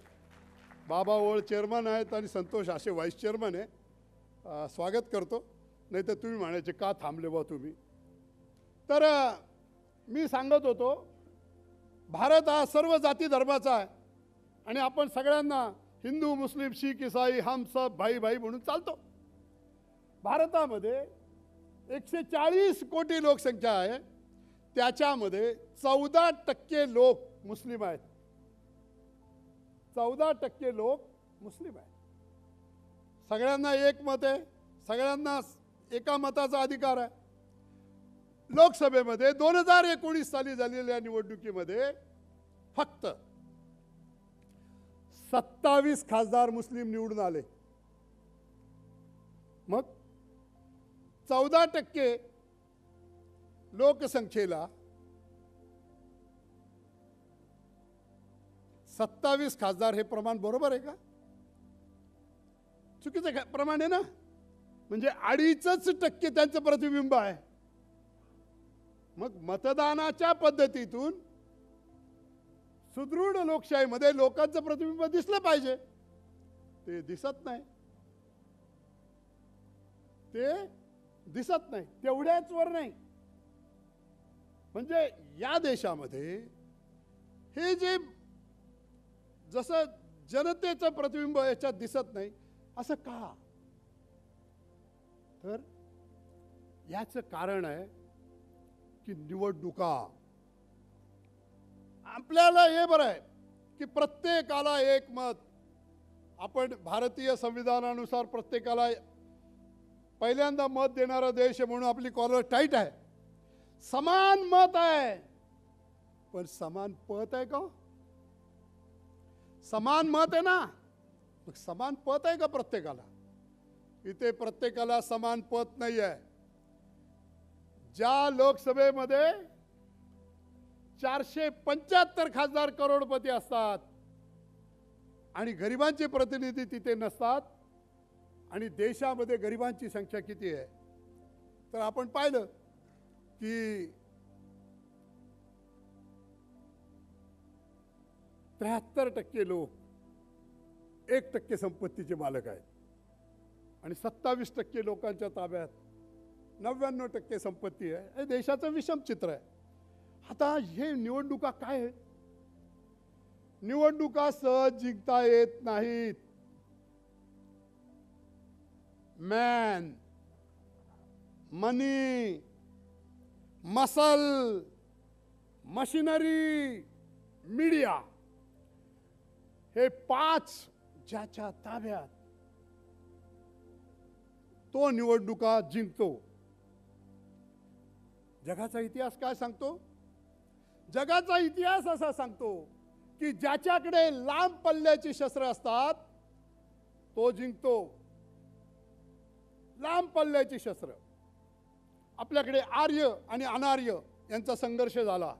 बाबा ओळ चेअरमन आहेत आणि संतोष आशे व्हाईस चेअरमन आहे. स्वागत करतो. नाही तर तुम्ही म्हणायचे का थांबले बा तुम्ही. तर मी सांगत होतो, भारत हा सर्व जाती धर्माचा आहे आणि आपण सगळ्यांना हिंदू मुस्लिम शीख ईसाई हम सब भाई भाई म्हणून चालतो. भारतामध्ये 140 कोटी लोकसंख्या आहे, त्याच्यामध्ये 14% लोक मुस्लिम आहेत. 14% लोक मुस्लिम आहेत. सगळ्यांना एक मत आहे, सगळ्यांना एका मताचा अधिकार आहे. लोकसभेमध्ये 2019 साली झालेल्या निवडणुकीमध्ये फक्त 27 खासदार मुस्लिम निवडून आले. मग 14% लोकसंख्येला 27 खासदार हे प्रमाण बरोबर आहे का? चुकीचं प्रमाण आहे ना. म्हणजे 2.5% त्यांचं प्रतिबिंब आहे. मग मतदानाच्या पद्धतीतून सुदृढ लोकशाहीमध्ये लोकांचं प्रतिबिंब दिसलं पाहिजे. ते दिसत नाही. ते दिसत नाही. तेवढ्याच वर नाही. म्हणजे या देशामध्ये हे जे जसं जनतेचं प्रतिबिंब याच्यात दिसत नाही, असं का? तर याचं कारण आहे की निवडणुका. आपल्याला हे बरं आहे की प्रत्येकाला एक मत. आपण भारतीय संविधानानुसार प्रत्येकाला पहिल्यांदा मत देणारा देश आहे म्हणून आपली कॉलर टाईट आहे. समान मत आहे, पण समान पत आहे का? समान मत आहे ना, मग समान पत आहे का प्रत्येकाला? इथे प्रत्येकाला समान पत नाही आहे. ज्या लोकसभेमध्ये 475 खासदार करोडपती असतात आणि गरिबांचे प्रतिनिधी तिथे नसतात, आणि देशामध्ये गरिबांची संख्या किती आहे तर आपण पाहिलं की 73% लोक 1% संपत्तीचे मालक आहेत आणि 27% लोकांच्या ताब्यात 99% संपत्ती आहे. हे देशाचं विषम चित्र आहे. आता हे निवडणुका काय आहेत? निवडणुका सहज जिंकता येत नाहीत. मॅन, मनी, मसल, मशिनरी, मीडिया, हे 5 ज्याच्या ताब्यात तो निवडणुका जिंकतो. जगाचा इतिहास काय सांगतो? जगाचा इतिहास असा सांगतो की ज्याच्याकडे लांब पल्ल्याची शस्त्र असतात तो जिंकतो. लांब पल्ल्याची शस्त्र. आपल्याकडे आर्य आणि अनार्य यांचा संघर्ष झाला.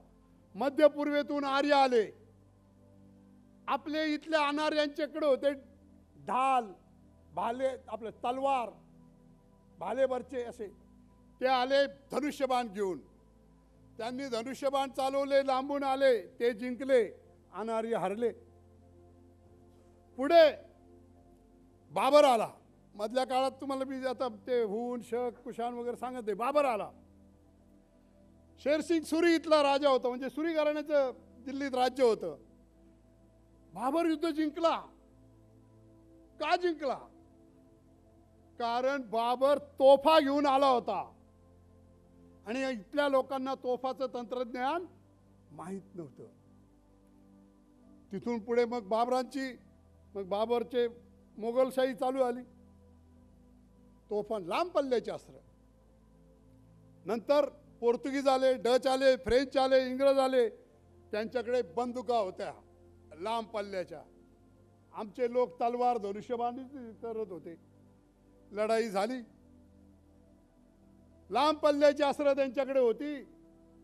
मध्य पूर्वेतून आर्य आले. आपले इथल्या अनार्यांच्याकडे होते ढाल, भाले, आपले तलवार, भालेवरचे असे. ते आले धनुष्यबाण घेऊन. त्यांनी धनुष्यबाण चालवले, लांबून आले, ते जिंकले, अनार्य हरले. पुढे बाबर आला. मधल्या काळात तुम्हाला मी आता ते हुन, शक, कुशाण वगैरे सांगत आहे. बाबर आला. शेरसिंग सुरी इथला राजा होता, म्हणजे सुरी घराण्याचं दिल्लीत राज्य होतं. बाबर युद्ध जिंकला. का जिंकला? कारण बाबर तोफा घेऊन आला होता आणि इथल्या लोकांना तोफाचं तंत्रज्ञान माहीत नव्हतं. तिथून पुढे मग बाबरचे मोगलशाही चालू आली. तोफा, लांब पल्ल्याचे अस्त्र. नंतर पोर्तुगीज आले, डच आले, फ्रेंच आले, इंग्रज आले. त्यांच्याकडे बंदुका होत्या लांब पल्ल्याच्या. आमचे लोक तलवार, धनुष्यबाण करत होते. लढाई झाली. लांब पल्ल्याची अस्त्र त्यांच्याकडे होती,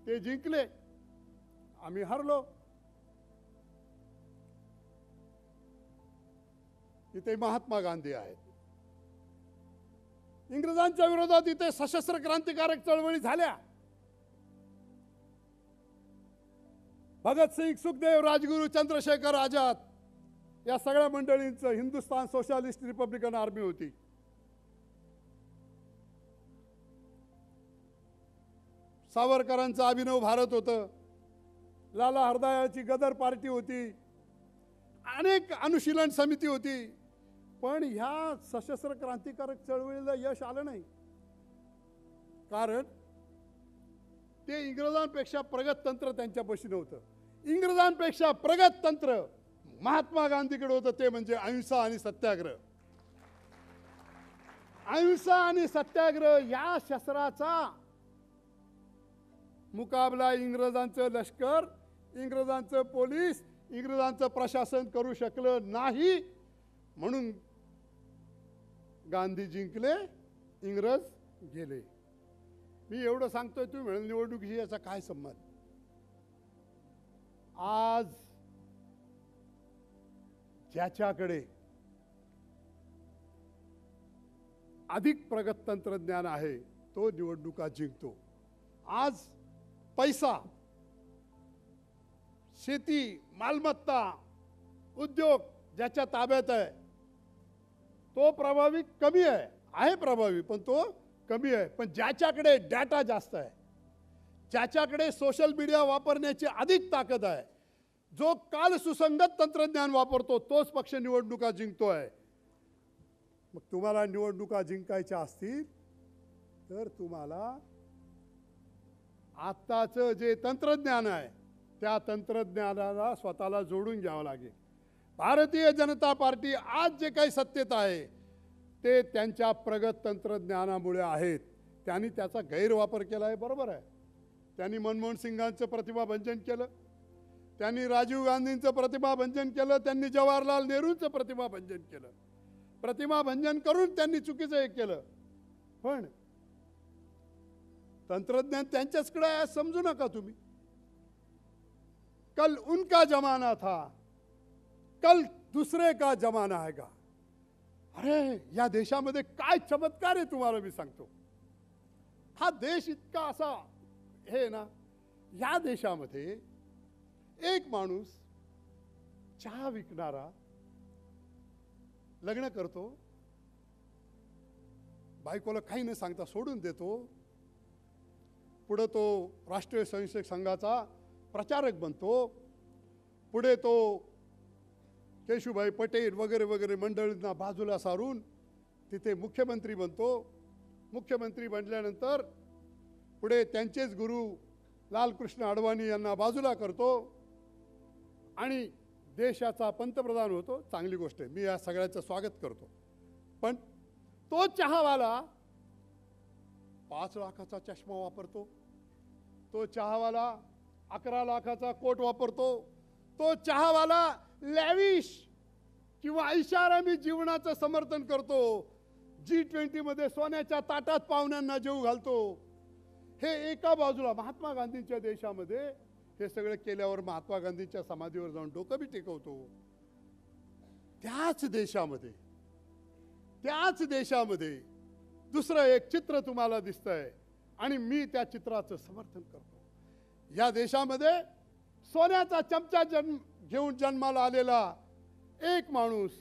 ते जिंकले, आम्ही हरलो. इथे महात्मा गांधी आहेत. इंग्रजांच्या विरोधात इथे सशस्त्र क्रांतिकारक चळवळी झाल्या. भगतसिंग, सुखदेव, राजगुरू, चंद्रशेखर आझाद या सगळ्या मंडळींचं हिंदुस्थान सोशलिस्ट रिपब्लिकन आर्मी होती. सावरकरांचं अभिनव भारत होतं, लाला हरदयाची गदर पार्टी होती, अनेक अनुशीलन समिती होती, पण ह्या सशस्त्र क्रांतिकारक चळवळीला यश आलं नाही. कारण ते इंग्रजांपेक्षा प्रगत तंत्र त्यांच्यापाशी नव्हतं. इंग्रजांपेक्षा प्रगत तंत्र महात्मा गांधीकडे होतं, ते म्हणजे अहिंसा आणि सत्याग्रह. अहिंसा आणि सत्याग्रह या शस्त्राचा मुकाबला इंग्रजांचं लष्कर, इंग्रजांचं पोलीस, इंग्रजांचं प्रशासन करू शकलं नाही. म्हणून गांधी जिंकले, इंग्रज गेले. मी एवढं सांगतोय, तुम्ही म्हणाल निवडणुकीशी याचा काय संबंध. आज ज्याच्याकडे अधिक प्रगत तंत्रज्ञान आहे तो निवडणुका जिंकतो. आज पैसा, शेती, मालमत्ता, उद्योग ज्याच्या ताब्यात आहे तो प्रभावी कमी आहे प्रभावी, पण तो कमी आहे. पण ज्याच्याकडे डाटा जास्त आहे, ज्याच्याकडे सोशल मीडिया वापरण्याची अधिक ताकद आहे, जो काल सुसंगत तंत्रज्ञान वापरतो, तोच पक्ष निवडणुका जिंकतोय. मग तुम्हाला निवडणुका जिंकायच्या असतील तर तुम्हाला आत्ताचं जे तंत्रज्ञान आहे त्या तंत्रज्ञानाला स्वतःला जोडून घ्यावं लागेल. भारतीय जनता पार्टी आज जे काही सत्तेत आहे ते त्यांच्या प्रगत तंत्रज्ञानामुळे आहेत. त्यांनी त्याचा गैरवापर केला आहे, बरोबर आहे. त्यांनी मनमोहन सिंगांचं प्रतिमाभंजन केलं, त्यांनी राजीव गांधींचं प्रतिमाभंजन केलं, त्यांनी जवाहरलाल नेहरूंचं प्रतिमाभंजन केलं. प्रतिमाभंजन करून त्यांनी चुकीचं हे केलं. पण तंत्रज्ञान त्यांच्याचकडे आहे समजू नका तुम्ही. कल उनका जमाना था, कल दूसरे का जमाना आएगा. अरे या देशामध्ये काय चमत्कार आहे तुम्हाला मी सांगतो. हा देश इतका असा हे ना, या देशामध्ये एक माणूस चहा विकणारा लग्न करतो, बायकोला काही न सांगता सोडून देतो, पुढे तो राष्ट्रीय स्वयंसेवक संघाचा प्रचारक बनतो, पुढे तो केशुभाई पटेल वगैरे वगैरे मंडळींना बाजूला सारून तिथे मुख्यमंत्री बनतो. मुख्यमंत्री बनल्यानंतर पुढे त्यांचेच गुरु लालकृष्ण अडवाणी यांना बाजूला करतो आणि देशाचा पंतप्रधान होतो. चांगली गोष्ट आहे, मी या सगळ्याचं स्वागत करतो. पण तो चहावाला 5 लाखाचा चष्मा वापरतो, तो चहावाला 11 लाखाचा कोट वापरतो, तो चहावाला लॅविश किंवा ऐशारामी जीवनाचं समर्थन करतो, G20 मध्ये सोन्याच्या ताटात पाहुण्यांना जेवू घालतो. हे एका बाजूला महात्मा गांधींच्या देशामध्ये हे सगळं केल्यावर महात्मा गांधींच्या समाधीवर जाऊन डोकं बी टेकवतो. त्याच देशामध्ये दुसरं एक चित्र तुम्हाला दिसतंय आणि मी त्या चित्राचं समर्थन करतो. या देशामध्ये सोन्याचा चमचा घेऊन जन्माला आलेला एक माणूस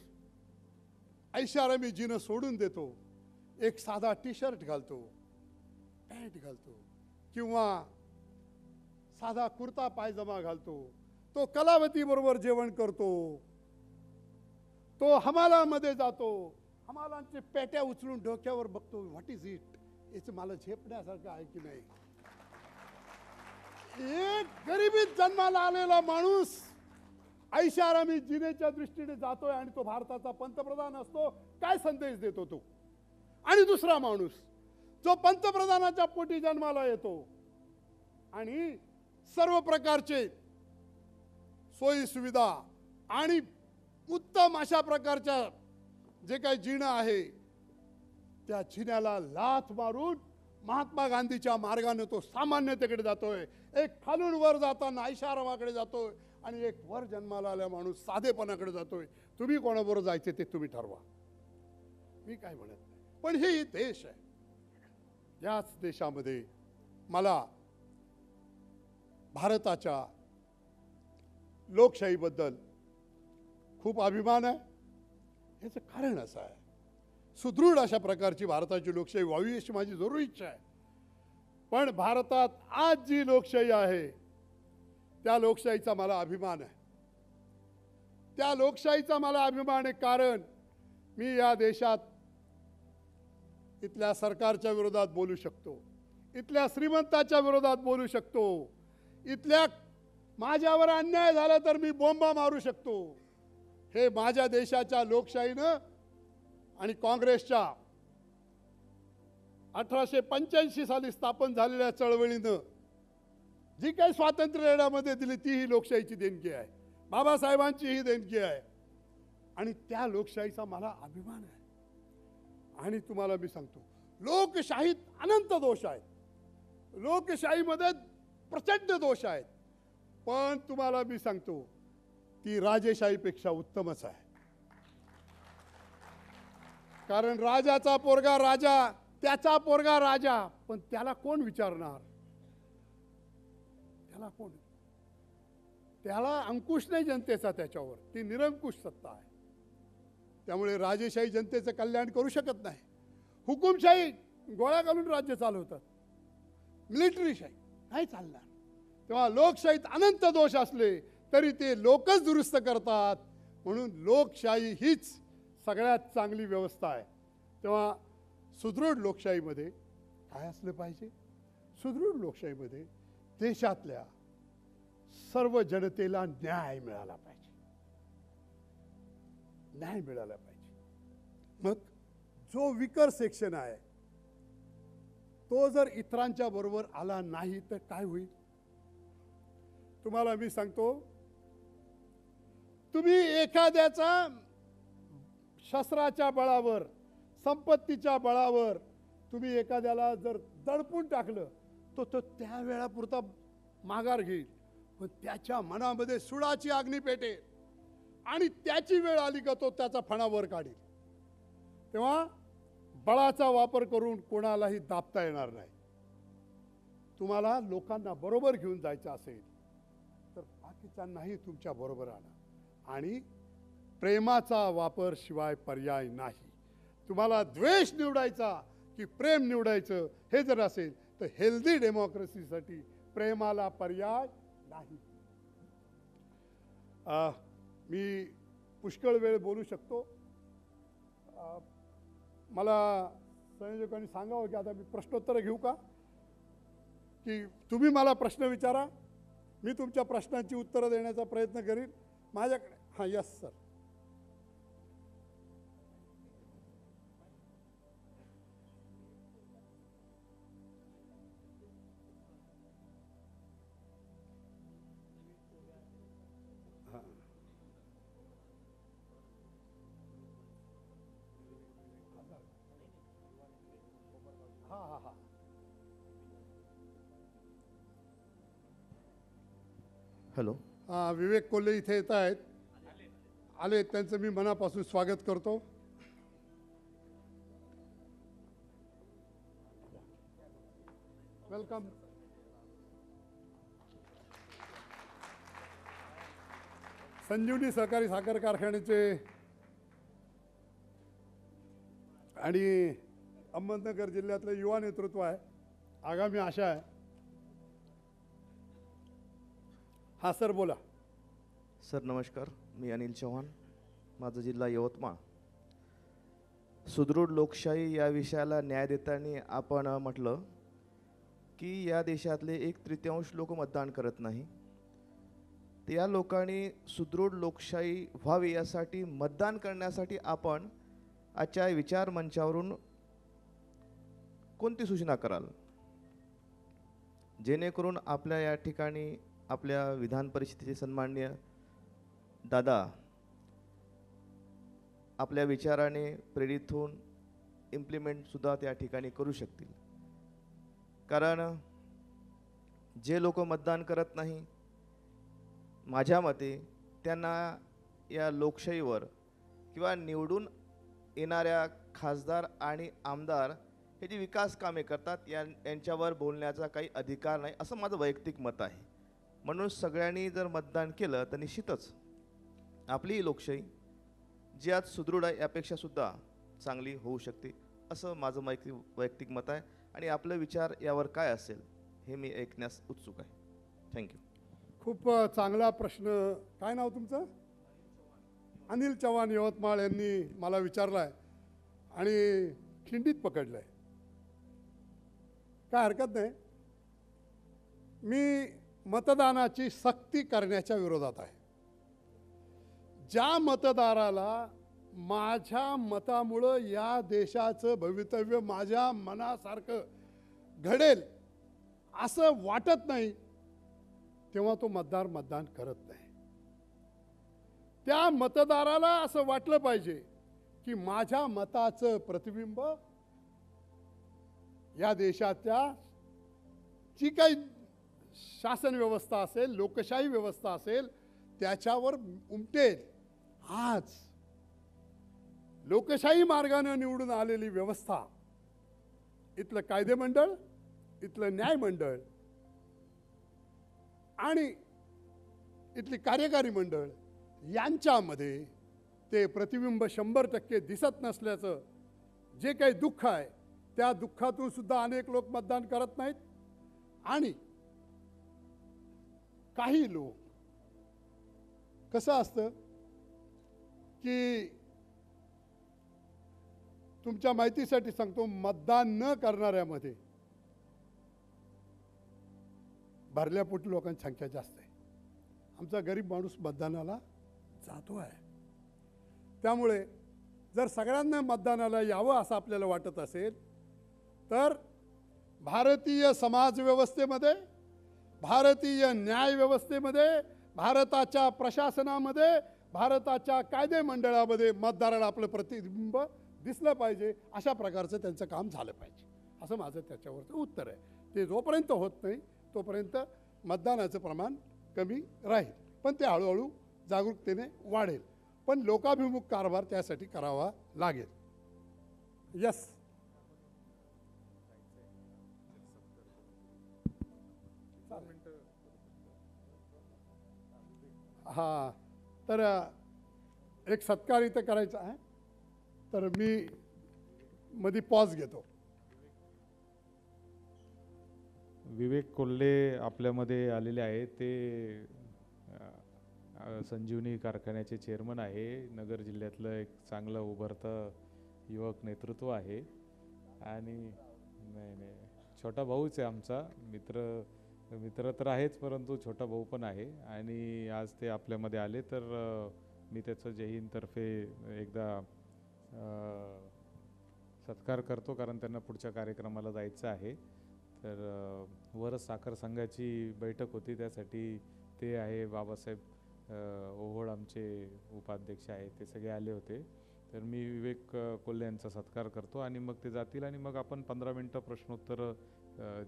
ऐशारामी जीनं सोडून देतो, एक साधा टी-शर्ट घालतो, पॅन्ट घालतो किंवा साधा कुर्ता पायजमा घालतो. तो कलावती बरोबर जेवण करतो, तो हमालामध्ये जातो, हमालांचे पेट्या उचलून डोक्यावर बघतो, व्हॉट इज इट, याचं मला झेपण्यासारखं आहे की नाही. एक गरिबीत जन्माला आलेला माणूस ऐशारामी जिनेच्या दृष्टीने जातोय आणि तो भारताचा पंतप्रधान असतो. काय संदेश देतो तो. आणि दुसरा माणूस जो पंतप्रधानाच्या पोटी जन्माला येतो आणि सर्व प्रकारचे सोयी सुविधा आणि उत्तम अशा प्रकारच्या जे काही जिणं आहे त्या जिन्याला लाथ मारून महात्मा गांधीच्या मार्गाने तो सामान्यतेकडे जातोय. एक खालून वर जाताना ऐशारामाकडे जातोय आणि एक वर जन्माला आल्या माणूस साधेपणाकडे जातोय. तुम्ही कोणाबरोबर जायचे ते तुम्ही ठरवा, मी काय म्हणत नाही. पण हे देश आहे. याच देशामध्ये मला भारताच्या लोकशाहीबद्दल खूप अभिमान आहे. याचं कारण असं आहे, सुदृढ अशा प्रकारची भारताची लोकशाही व्हावी अशी माझी जरूर इच्छा आहे. पण भारतात आज जी लोकशाही आहे त्या लोकशाहीचा मला अभिमान आहे. त्या लोकशाहीचा मला अभिमान आहे कारण मी या देशात इथल्या सरकारच्या विरोधात बोलू शकतो, इथल्या श्रीमंताच्या विरोधात बोलू शकतो, इथल्या माझ्यावर अन्याय झाला तर मी बोंबा मारू शकतो. हे माझ्या देशाच्या लोकशाहीनं आणि काँग्रेसच्या 1885 साली स्थापन झालेल्या चळवळीनं जी काही स्वातंत्र्य लढ्यामध्ये दिली ती ही लोकशाहीची देणगी आहे, बाबासाहेबांची ही देणगी आहे आणि त्या लोकशाहीचा मला अभिमान आहे. आणि तुम्हाला मी सांगतो लोकशाहीत अनंत दोष आहेत, लोकशाहीमध्ये प्रचंड दोष आहेत, पण तुम्हाला मी सांगतो ती राजेशाहीपेक्षा उत्तमच आहे. कारण राजाचा पोरगा राजा, त्याचा पोरगा राजा, पण त्याला कोण विचारणार? त्याला कोण? त्याला अंकुश नाही जनतेचा त्याच्यावर, ती निरंकुश सत्ता आहे. त्यामुळे राजेशाही जनतेचं कल्याण करू शकत नाही. हुकुमशाही गोळ्या घालून राज्य चालवतात, मिलिटरीशाही नाही चालणार. तेव्हा लोकशाहीत अनंत दोष असले तरी ते लोकच दुरुस्त करतात. म्हणून लोकशाही हीच सगळ्यात चांगली व्यवस्था आहे. तेव्हा सुदृढ लोकशाहीमध्ये काय असलं पाहिजे? सुदृढ लोकशाहीमध्ये देशातल्या सर्व जनतेला न्याय मिळाला पाहिजे, न्याय मिळाला पाहिजे. मग जो विकर सेक्शन आहे तो जर इतरांच्या बरोबर आला नाही तर काय होईल? तुम्हाला मी सांगतो, तुम्ही एखाद्याचा शस्त्राच्या बळावर, संपत्तीच्या बळावर तुम्ही एखाद्याला जर दडपून टाकलं तो त्या वेळापुरता माघार घेईल, पण त्याच्या मनामध्ये सुडाची अग्नी पेटेल आणि त्याची वेळ आली का तो त्याचा फणा वर काढेल. तेव्हा बळाचा वापर करून कोणालाही दाबता येणार नाही. तुम्हाला लोकांना बरोबर घेऊन जायचं असेल तर बाकीच्यांनाही तुमच्या बरोबर आणा आणि प्रेमाचा वापर शिवाय पर्याय नाही. तुम्हाला द्वेष निवडायचा की प्रेम निवडायचं हे जर असेल तर हेल्दी डेमोक्रेसीसाठी प्रेमाला पर्याय नाही. मी पुष्कळ वेळ बोलू शकतो. मला संयोजकांनी सांगावं की आता मी प्रश्नोत्तर घेऊ का, की तुम्ही मला प्रश्न विचारा, मी तुमच्या प्रश्नांची उत्तरं देण्याचा प्रयत्न करीन. माझ्याकडे हां, यस सर. हां हां हां हॅलो. विवेक कोल्हे इथे येत आहेत, आले, त्यांचं मी मनापासून स्वागत करतो. वेलकम. संजीवनी सहकारी साखर कारखान्याचे आणि अहमदनगर जिल्ह्यातलं युवा नेतृत्व आहे, आगामी आशा आहे. हां सर, बोला. सर नमस्कार, मी अनिल चव्हाण, माझा जिल्हा यवतमाळ. सुदृढ लोकशाही या विषयाला न्याय देताना आपण म्हटलं की या देशातले 1/3 लोक मतदान करत नाही. तर या लोकांनी सुदृढ लोकशाही व्हावी यासाठी मतदान करण्यासाठी आपण आजच्या विचार मंचावरून कोणती सूचना कराल जेणेकरून आपल्या या ठिकाणी आपल्या विधान परिषदेचे सन्माननीय दादा आपल्या विचाराने प्रेरित होऊन इम्प्लिमेंटसुद्धा त्या ठिकाणी करू शकतील? कारण जे लोक मतदान करत नाही, माझ्या मते त्यांना या लोकशाहीवर किंवा निवडून येणाऱ्या खासदार आणि आमदार हे जी विकास कामे करतात यांच्यावर बोलण्याचा काही अधिकार नाही, असं माझं वैयक्तिक मत आहे. म्हणून सगळ्यांनी जर मतदान केलं तर निश्चितच आपली लोकशाही जी आज सुदृढ आहे यापेक्षा सुद्धा चांगली होऊ शकते, असं माझं वैयक्तिक मत आहे. आणि आपले विचार यावर काय असेल हे मी ऐकण्यास उत्सुक आहे. थँक्यू. खूप चांगला प्रश्न. काय नाव तुमचं? अनिल चव्हाण यवतमाळ यांनी मला विचारला आहे आणि खिंडीत पकडलं आहे. काय हरकत नाही. मी मतदानाची सक्ती करण्याच्या विरोधात आहे. ज्या मतदाराला माझ्या मतामुळं या देशाचं भवितव्य माझ्या मनासारखं घडेल असं वाटत नाही, तेव्हा तो मतदान करत नाही. त्या मतदाराला असं वाटलं पाहिजे की माझ्या मताचं प्रतिबिंब या देशाच्या जी काही शासन व्यवस्था असेल, लोकशाही व्यवस्था असेल, त्याच्यावर उमटेल. आज लोकशाही मार्गाने निवडून आलेली व्यवस्था, इथलं कायदेमंडळ, इथलं न्यायमंडळ आणि इथली कार्यकारी मंडळ यांच्यामध्ये ते प्रतिबिंब 100% दिसत नसल्याचं जे काही दुःख आहे, त्या दुःखातून सुद्धा अनेक लोक मतदान करत नाहीत. आणि काही लोक कसं असतं की तुमच्या माहितीसाठी सांगतो, मतदान न करणाऱ्यामध्ये भरल्या पोटी लोकांची संख्या जास्त आहे. आमचा गरीब माणूस मतदानाला जातो आहे. त्यामुळे जर सगळ्यांना मतदानाला यावं असं आपल्याला वाटत असेल तर भारतीय समाजव्यवस्थेमध्ये, भारतीय न्याय व्यवस्थेमध्ये, भारताच्या प्रशासनामध्ये, भारताच्या कायदेमंडळामध्ये मतदाराला आपलं प्रतिबिंब दिसलं पाहिजे. अशा प्रकारचं त्यांचं काम झालं पाहिजे, असं माझं त्याच्यावरचं उत्तर आहे. ते जोपर्यंत होत नाही तोपर्यंत मतदानाचं प्रमाण कमी राहील, पण ते हळूहळू जागरूकतेने वाढेल. पण लोकाभिमुख कारभार त्यासाठी करावा लागेल. यस. हां, तर एक सत्कार इथं करायचा आहे, तर मी मध्ये पॉज घेतो. विवेक कोल्हे आपल्यामध्ये आलेले आहेत. ते संजीवनी कारखान्याचे चेअरमन आहे. नगर जिल्ह्यातलं एक चांगलं उभरतं युवक नेतृत्व आहे. आणि नाही, छोटा भाऊच आहे आमचा. मित्र तर आहेच, परंतु छोटा भाऊ पण आहे. आणि आज ते आपल्यामध्ये आले, तर मी त्याचं जय हिंदतर्फे एकदा सत्कार करतो, कारण त्यांना पुढच्या कार्यक्रमाला जायचं आहे. तर वरच साखर संघाची बैठक होती, त्यासाठी ते आहे. बाबासाहेब ओहोळ आमचे उपाध्यक्ष आहेत, ते सगळे आले होते. तर मी विवेक कोल्हे यांचा सत्कार करतो आणि मग ते जातील आणि मग आपण 15 मिनटं प्रश्नोत्तर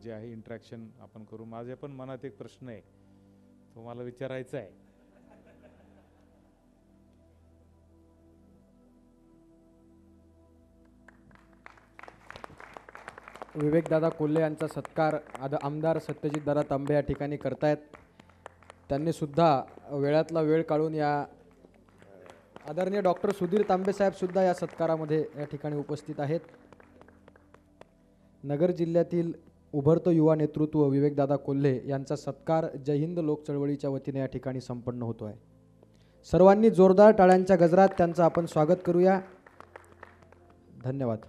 जे आहे इंटरॅक्शन आपण करू. माझ्या पण मनात एक प्रश्न आहे, तो मला विचारायचा आहे. विवेकदादा कोल्हे यांचा सत्कार आमदार सत्यजितदादा तांबे या ठिकाणी करतायत. त्यांनी सुद्धा वेळातला वेळ काढून या आदरणीय डॉक्टर सुधीर तांबे साहेब सुद्धा या सत्कारामध्ये या ठिकाणी उपस्थित आहेत. नगर जिल्ह्यातील उभरतं युवा नेतृत्व विवेकदादा कोल्हे यांचा सत्कार जय हिंद लोक चळवळीच्या वतीने या ठिकाणी संपन्न होतो आहे. सर्वांनी जोरदार टाळ्यांच्या गजरात त्यांचं आपण स्वागत करूया. धन्यवाद.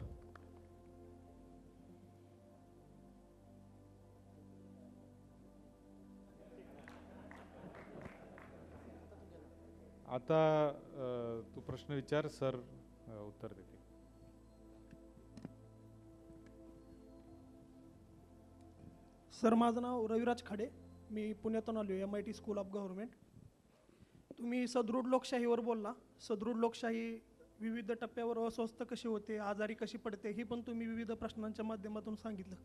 आता तू प्रश्न विचार, सर उत्तर देते. सर, माझं नाव रविराज खाडे. मी पुण्यातून आलो आहे, MIT स्कूल ऑफ गव्हर्नमेंट. तुम्ही सदृढ लोकशाहीवर बोलला. सदृढ लोकशाही विविध टप्प्यावर अस्वस्थ कशी होते, आजारी कशी पडते, ही पण तुम्ही विविध प्रश्नांच्या माध्यमातून सांगितलं.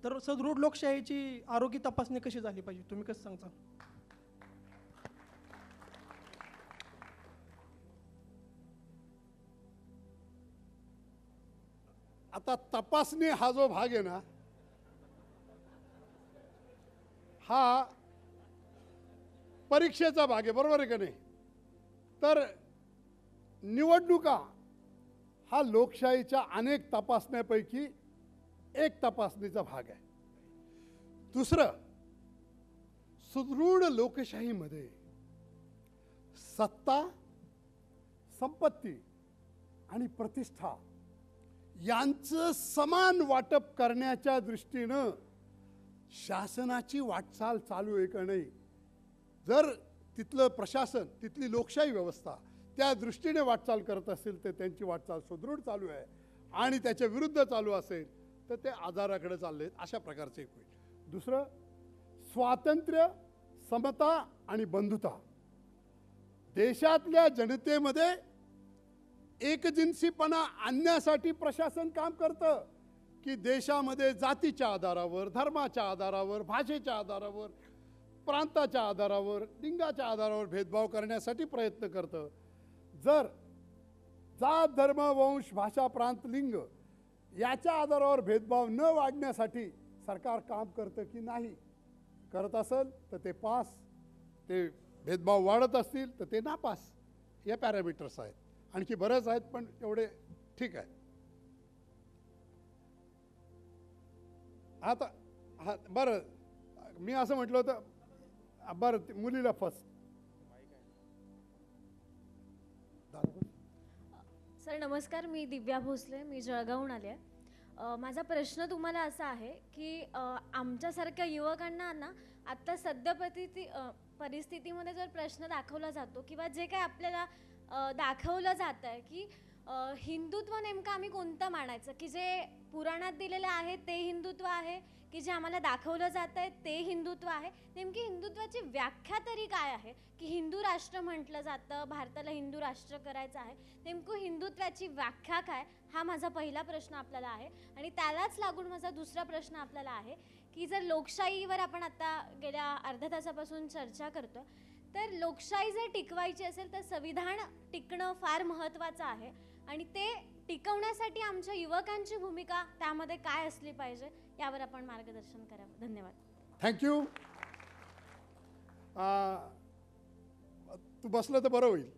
तर सदृढ लोकशाहीची आरोग्य तपासणी कशी झाली पाहिजे, तुम्ही कसं सांगता? आता तपासणी हा जो भाग आहे ना, हा परीक्षेचा भाग आहे, बरोबर आहे का नाही? तर निवडणुका हा लोकशाहीच्या अनेक तपासण्यापैकी एक तपासणीचा भाग आहे. दुसरं, सुदृढ लोकशाहीमध्ये सत्ता, संपत्ती आणि प्रतिष्ठा यांचं समान वाटप करण्याच्या दृष्टीनं शासनाची वाटचाल चालू आहे का नाही. जर तिथलं प्रशासन, तिथली लोकशाही व्यवस्था त्या दृष्टीने वाटचाल करत असेल तर त्यांची वाटचाल सुदृढ चालू आहे, आणि त्याच्या विरुद्ध चालू असेल तर ते आजाराकडे चालले आहेत, अशा प्रकारचे एक होईल. दुसरं, स्वातंत्र्य, समता आणि बंधुता. देशातल्या जनतेमध्ये एकजिन्सीपणा आणण्यासाठी प्रशासन काम करतं की देशामध्ये जातीच्या आधारावर, धर्माच्या आधारावर, भाषेच्या आधारावर, प्रांताच्या आधारावर, लिंगाच्या आधारावर भेदभाव करण्यासाठी प्रयत्न करतं. जर जात, धर्म, वंश, भाषा, प्रांत, लिंग याच्या आधारावर भेदभाव न वाढण्यासाठी सरकार काम करतं की नाही. करत असेल तर ते पास, ते भेदभाव वाढत असतील तर ते नापास. या पॅरामीटर्स आहेत, आणखी बरेच आहेत पण एवढे ठीक आहे. आता हा बरं, मी असं म्हटलं होतं, बरं मुलीला फर्स्ट. सर नमस्कार, मी दिव्या भोसले, मी जळगावहून आले आहे. माझा प्रश्न तुम्हाला असा आहे की आमच्यासारख्या युवकांना ना आत्ता सध्या परिस्थितीमध्ये जर प्रश्न दाखवला जातो किंवा जे काय आपल्याला दाखवलं जातं आहे की हिंदुत्व नेमकं आम्ही कोणतं मानायचं, की जे पुराणात दिलेलं आहे ते हिंदुत्व आहे की जे आम्हाला दाखवलं जातं आहे ते हिंदुत्व आहे. नेमकी हिंदुत्वाची व्याख्या तरी काय आहे, की हिंदू राष्ट्र म्हटलं जातं, भारताला हिंदू राष्ट्र करायचं आहे, नेमकं हिंदुत्वाची व्याख्या काय, हा माझा पहिला प्रश्न आपल्याला आहे. आणि त्यालाच लागून माझा दुसरा प्रश्न आपल्याला आहे की जर लोकशाहीवर आपण आता गेल्या अर्ध्या तासापासून चर्चा करतो, तर लोकशाही जर टिकवायची असेल तर संविधान टिकणं फार महत्त्वाचं आहे, आणि ते टिकवण्यासाठी आमच्या युवकांची भूमिका त्यामध्ये काय असली पाहिजे यावर आपण मार्गदर्शन करावं. धन्यवाद. थँक्यू. तू बसलं तर बरं होईल.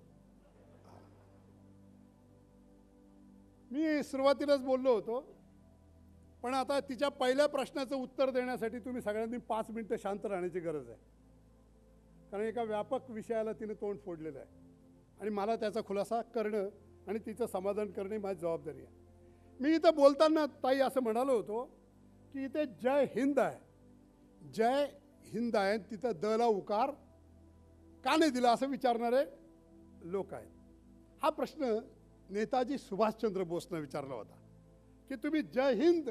मी सुरुवातीलाच बोललो होतो, पण आता तिच्या पहिल्या प्रश्नाचं उत्तर देण्यासाठी तुम्ही सगळ्यांनी 5 मिनिटं शांत राहण्याची गरज आहे, कारण एका व्यापक विषयाला तिने तोंड फोडलेलं आहे आणि मला त्याचा खुलासा करणं आणि तिचं समाधान करणे माझी जबाबदारी आहे. मी इथं बोलताना ताई असं म्हणालो होतो की इथे जय हिंद आहे, जय हिंद आहे, तिथं दला उकार का नाही दिला असं विचारणारे लोक आहेत. हा प्रश्न नेताजी सुभाषचंद्र बोसनं विचारला होता की तुम्ही जय हिंद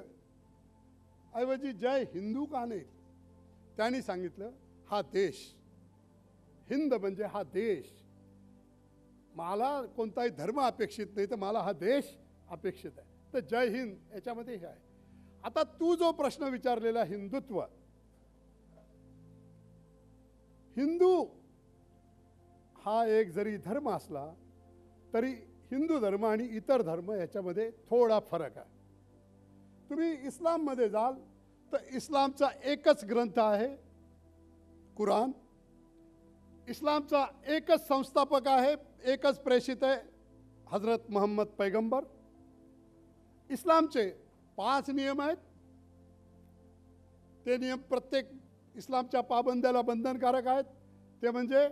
ऐवजी जय हिंदू का नाही. त्यांनी सांगितलं हा देश, हिंद म्हणजे हा देश, मला कोणताही धर्म अपेक्षित नाही, तर मला हा देश अपेक्षित आहे, तर जय हिंद याच्यामध्ये हे आहे. आता तू जो प्रश्न विचारलेला हिंदुत्व, हिंदू हा एक जरी धर्म असला तरी हिंदू धर्म आणि इतर धर्म याच्यामध्ये थोडा फरक आहे. तुम्ही इस्लाममध्ये जाल तर इस्लामचा एकच ग्रंथ आहे कुराण, इस्लामचा एकच संस्थापक आहे, एकच प्रेषित आहे हजरत मोहम्मद पैगंबर. इस्लामचे 5 नियम आहेत, ते नियम प्रत्येक इस्लामच्या पाबंद्याला बंधनकारक आहेत. ते म्हणजे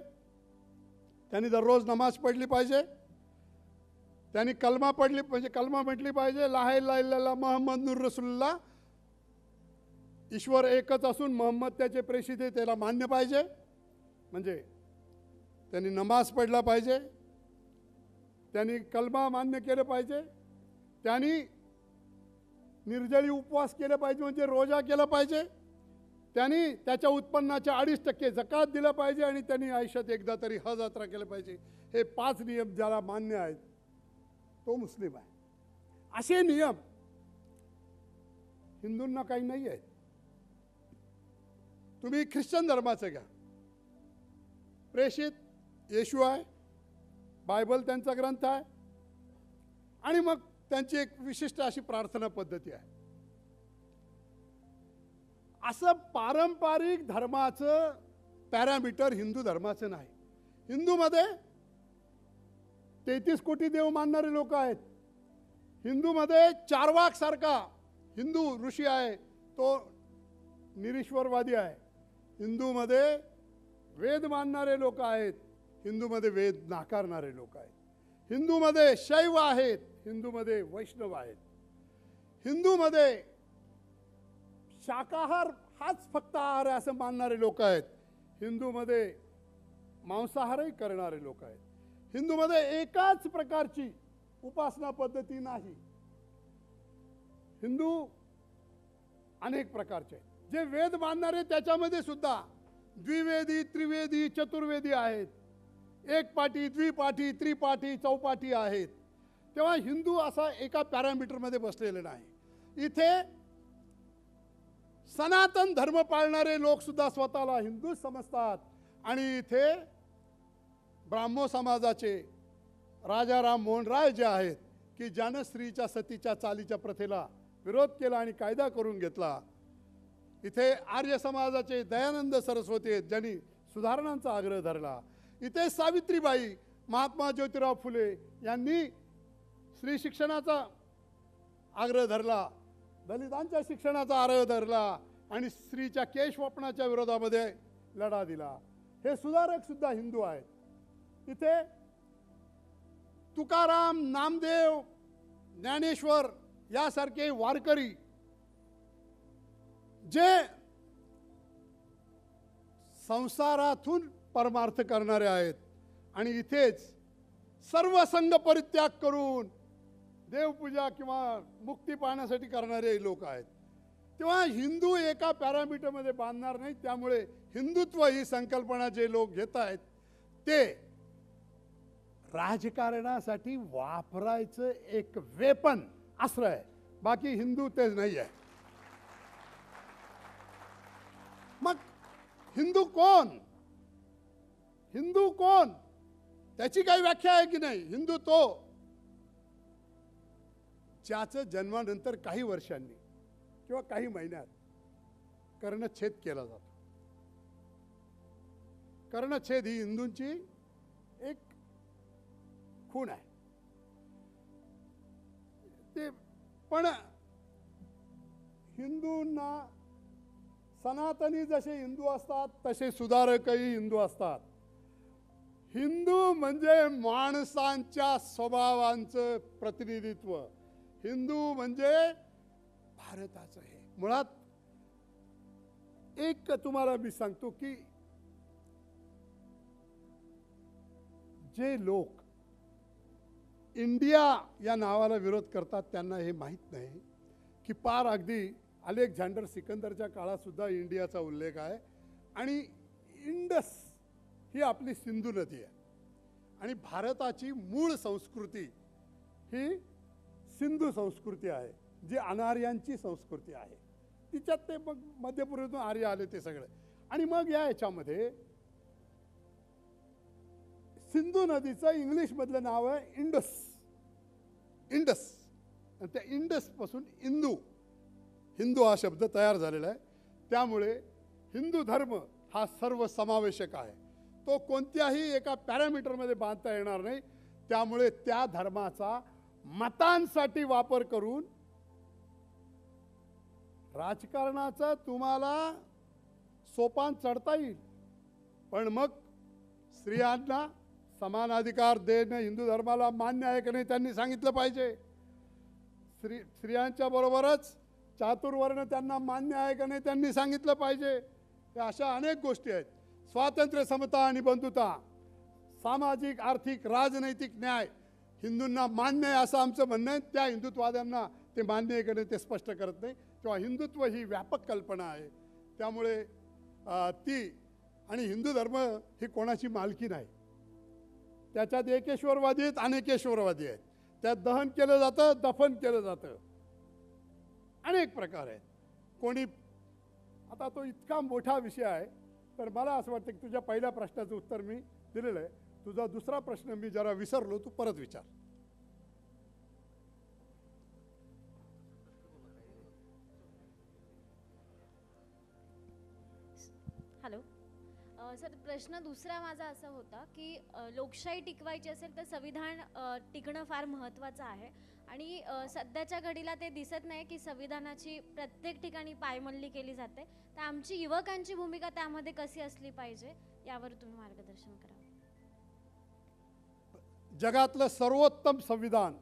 त्यांनी दररोज नमाज पढली पाहिजे, त्यांनी कलमा पढली म्हणजे कलमा म्हटली पाहिजे, ला इलाहा इल्लल्लाह मुहम्मदुर रसूलुल्लाह, ईश्वर एकच असून मोहम्मद त्याचे प्रेषित आहे, त्याला मान्य पाहिजे, म्हणजे त्यांनी नमाज पढला पाहिजे, त्यांनी कलमा मान्य केलं पाहिजे, त्यांनी निर्जळी उपवास केले पाहिजे म्हणजे रोजा केला पाहिजे, त्यांनी त्याच्या उत्पन्नाच्या 2.5% जकात दिलं पाहिजे, आणि त्यांनी आयुष्यात एकदा तरी हज यात्रा केलं पाहिजे. हे 5 नियम ज्याला मान्य आहेत तो मुस्लिम आहे. असे नियम हिंदूंना काही नाही आहेत. तुम्ही ख्रिश्चन धर्माचं घ्या, प्रेषित येशू आहे, बायबल त्यांचा ग्रंथ आहे, आणि मग त्यांची एक विशिष्ट अशी प्रार्थना पद्धती आहे. असं पारंपरिक धर्माचं पॅरामीटर हिंदू धर्माचं नाही. हिंदूमध्ये 33 कोटी देव मानणारे लोक आहेत. हिंदूमध्ये चारवाक सारखा हिंदू ऋषी आहे तो निरीश्वरवादी आहे. हिंदूमध्ये वेद मानणारे लोक आहेत, हिंदूमध्ये वेद नाकारणारे लोक आहेत. हिंदूमध्ये शैव आहेत, हिंदूमध्ये वैष्णव आहेत. हिंदूमध्ये शाकाहार हाच फक्त आहार आहे असं मानणारे लोक आहेत. हिंदूमध्ये मांसाहारही करणारे लोक आहेत. हिंदूमध्ये एकाच प्रकारची उपासना पद्धती नाही. हिंदू अनेक प्रकारचे आहेत. जे वेद मानणारे त्याच्यामध्ये सुद्धा द्विवेदी, त्रिवेदी, चतुर्वेदी आहेत. एक पाठी, द्विपाठी, त्रिपाठी, चौपाठी आहेत. तेव्हा हिंदू असा एका पॅरामीटरमध्ये बसलेले नाही. इथे सनातन धर्म पाळणारे लोक सुद्धा स्वतःला हिंदू समजतात आणि इथे ब्राह्मो समाजाचे राजा राम मोहन राय जे आहेत की ज्यानं स्त्रीच्या सतीच्या चालीच्या प्रथेला विरोध केला आणि कायदा करून घेतला. इथे आर्य समाजाचे दयानंद सरस्वती आहेत ज्यांनी सुधारणांचा आग्रह धरला. इथे सावित्रीबाई, महात्मा ज्योतिराव फुले यांनी स्त्री शिक्षणाचा आग्रह धरला, दलितांच्या शिक्षणाचा आग्रह धरला आणि स्त्रीच्या केशवपनाच्या विरोधामध्ये लढा दिला. हे सुधारक सुद्धा हिंदू आहेत. इथे तुकाराम, नामदेव, ज्ञानेश्वर यासारखे वारकरी जे संसारातून परमार्थ करणारे आहेत आणि इथेच सर्व संघ परित्याग करून देवपूजा किंवा मुक्ती पाहण्यासाठी करणारे लोक आहेत. तेव्हा हिंदू एका पॅरामीटरमध्ये बांधणार नाही. त्यामुळे हिंदुत्व ही संकल्पना जे लोक घेत आहेत ते राजकारणासाठी वापरायचं एक वेपन अस्त्र आहे. बाकी हिंदू तेच नाही आहे. मग हिंदू कोण? हिंदू कोण त्याची काही व्याख्या आहे की नाही? हिंदू तो ज्याचं जन्मानंतर काही वर्षांनी किंवा काही महिन्यात कर्णछेद केला जातो. कर्णछेद ही हिंदूंची एक खूण आहे. ते पण हिंदूंना सनातनी जसे हिंदू असतात तसे सुधारकही हिंदू असतात. हिंदू म्हणजे माणसांच्या स्वभावांचं प्रतिनिधित्व. हिंदू म्हणजे भारताचं हे मुळात एक तुम्हाला मी सांगतो की जे लोक इंडिया या नावाला विरोध करतात त्यांना हे माहीत नाही की पार अगदी अलेक्झांडर सिकंदरच्या काळात सुद्धा इंडियाचा उल्लेख आहे आणि इंडस ही आपली सिंधू नदी आहे आणि भारताची मूळ संस्कृती ही सिंधू संस्कृती आहे जी अनार्यांची संस्कृती आहे. तिच्यात ते मग मध्यपूर्वेतून आर्य आले ते सगळे आणि मग या याच्यामध्ये सिंधू नदीचं इंग्लिशमधलं नाव आहे इंडस. इंडस आणि त्या इंडसपासून इंदू हिंदू हा शब्द तयार झालेला आहे. त्यामुळे हिंदू धर्म हा सर्वसमावेशक आहे. तो कोणत्याही एका पॅरामीटरमध्ये बांधता येणार नाही. त्यामुळे त्या धर्माचा मतांसाठी वापर करून राजकारणाचं तुम्हाला सोपान चढता येईल पण मग स्त्रियांना समान अधिकार देणं हिंदू धर्माला मान्य आहे की नाही त्यांनी सांगितलं पाहिजे. स्त्रियांच्या बरोबरच चातुर्वर्ण त्यांना मान्य आहे का नाही त्यांनी सांगितलं पाहिजे. हे अशा अनेक गोष्टी आहेत. स्वातंत्र्य, समता आणि बंधुता, सामाजिक, आर्थिक, राजनैतिक न्याय हिंदूंना मान्य आहे असं आमचं म्हणणं आहे. त्या हिंदुत्ववाद्यांना ते मान्य आहे की नाही ते स्पष्ट करत नाही. किंवा हिंदुत्व ही व्यापक कल्पना आहे. त्यामुळे ती आणि हिंदू धर्म ही कोणाची मालकी नाही. त्याच्यात एकेश्वरवादी आहेत, अनेकेश्वरवादी आहेत. त्यात दहन केलं जातं, दफन केलं जातं, अनेक प्रकार आहेत. कोणी आता तो इतका मोठा विषय आहे तर मला असं वाटतं की तुझ्या पहिल्या प्रश्नाचं उत्तर मी दिलेलं आहे. तुझा दुसरा प्रश्न मी जरा विसरलो, तू परत विचार. हॅलो, सर प्रश्न दुसरा माझा असा होता की लोकशाही टिकवायची असेल तर संविधान टिकणं फार महत्त्वाचं आहे आणि सध्याच्या घडीला ते दिसत नाही की संविधानाची प्रत्येक ठिकाणी पायमल्ली केली जाते. तर आमची युवकांची भूमिका त्यामध्ये कशी असली पाहिजे यावर तुम्ही मार्गदर्शन करा. जगातलं सर्वोत्तम संविधान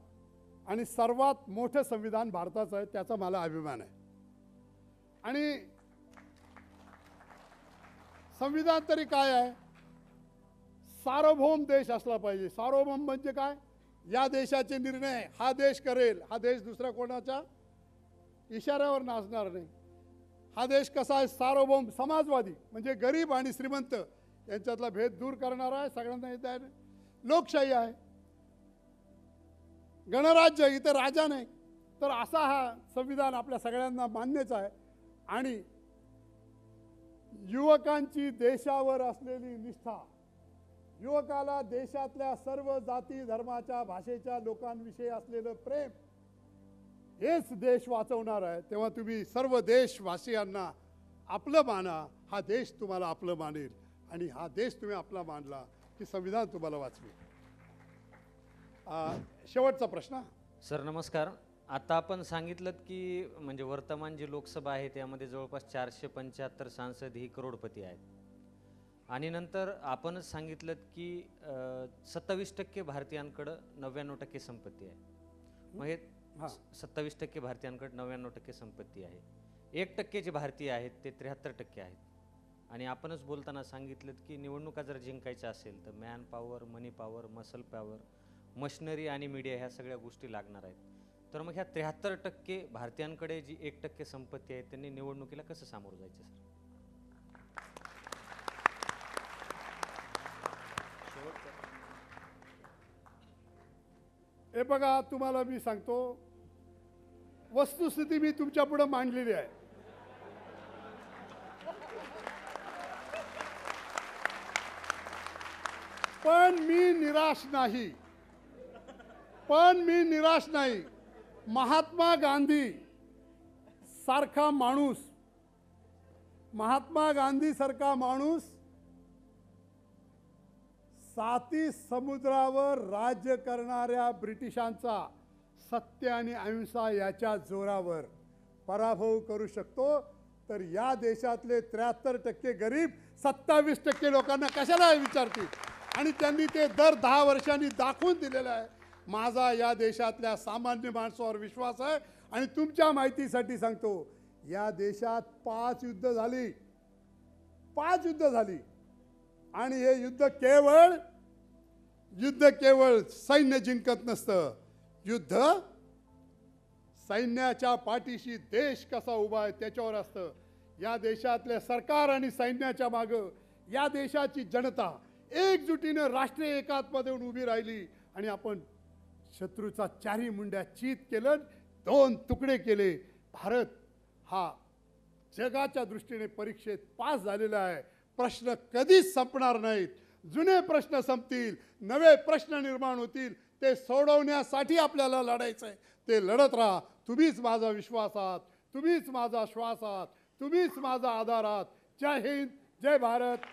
आणि सर्वात मोठं संविधान भारताचं आहे, त्याचा मला अभिमान आहे. आणि संविधान तरी काय आहे? सार्वभौम देश असला पाहिजे. सार्वभौम म्हणजे काय? या देशाचे निर्णय हा देश करेल, हा देश दुसऱ्या कोणाच्या इशाऱ्यावर नाचणार नाही. हा देश कसा आहे? सार्वभौम, समाजवादी म्हणजे गरीब आणि श्रीमंत यांच्यातला भेद दूर करणारा आहे, सगळ्यांना येत आहे. लोकशाही आहे, गणराज्य, इथं राजा नाही. तर असा हा संविधान आपल्या सगळ्यांना मान्यच आहे. आणि युवकांची देशावर असलेली निष्ठा, युवकाला देशातल्या सर्व जाती धर्माच्या भाषेच्या लोकांविषयी असलेलं प्रेम हेच देश वाचवणार आहे. तेव्हा तुम्ही सर्व देशवासियांना आपलं माना, हा देश तुम्हाला आपलं मानेल आणि हा देश तुम्ही आपला मानला की संविधान तुम्हाला वाचवेल. शेवटचा प्रश्न. सर नमस्कार. आता आपण सांगितलं की म्हणजे वर्तमान जी लोकसभा आहे त्यामध्ये जवळपास 475 सांसद ही करोडपती आहेत आणि नंतर आपणच सांगितलं की 27% भारतीयांकडं 99% संपत्ती आहे. मग हे 27% भारतीयांकडे 99% संपत्ती आहे. 1% जे भारतीय आहेत ते 73% आहेत. आणि आपणच बोलताना सांगितलं की निवडणुका जर जिंकायच्या असेल तर मॅन पॉवर, मनी पॉवर, मसल पॉवर, मशिनरी आणि मीडिया ह्या सगळ्या गोष्टी लागणार आहेत. तर मग ह्या 73% भारतीयांकडे जी 1% संपत्ती आहे त्यांनी निवडणुकीला कसं सामोरं जायचं सर? हे बघा, तुम्हाला मी सांगतो, वस्तुस्थिती मी तुमच्या पुढे मांडलेली आहे. पण मी निराश नाही. महात्मा गांधी सारखा माणूस 7 समुद्रावर राज्य करणाऱ्या ब्रिटिशांचा सत्य आणि अहिंसा याच्या जोरावर पराभव करू शकतो. तर या देशातले 73% गरीब 27% लोकांना कशाला विचारतील? आणि त्यांनी ते दर 10 वर्षांनी दाखवून दिलेलं आहे. माझा या देशातल्या सामान्य माणसावर विश्वास आहे. आणि तुमच्या माहितीसाठी सांगतो, या देशात 5 युद्ध झाली. आणि हे युद्ध केवळ सैन्य जिंकत नसतं. युद्ध सैन्याच्या पाठीशी देश कसा उभा आहे त्याच्यावर असतं. या देशातल्या सरकार आणि सैन्याच्या मागं या देशाची जनता एकजुटीनं राष्ट्रीय एकात्मतेने उभी राहिली आणि आपण शत्रूचा 4 मुंड्या चीत केलं, 2 तुकडे केले. भारत हा जगाच्या दृष्टीने परीक्षेत पास झालेला आहे. प्रश्न कधीच संपणार नाहीत. जुने प्रश्न संपतील, नवे प्रश्न निर्माण होतील. ते सोडवण्यासाठी आपल्याला लढायचं आहे. ते लढत राहा. तुम्हीच माझा विश्वास आहात, तुम्हीच माझा श्वास आहात, तुम्हीच माझा आधार आहात. जय हिंद, जय भारत.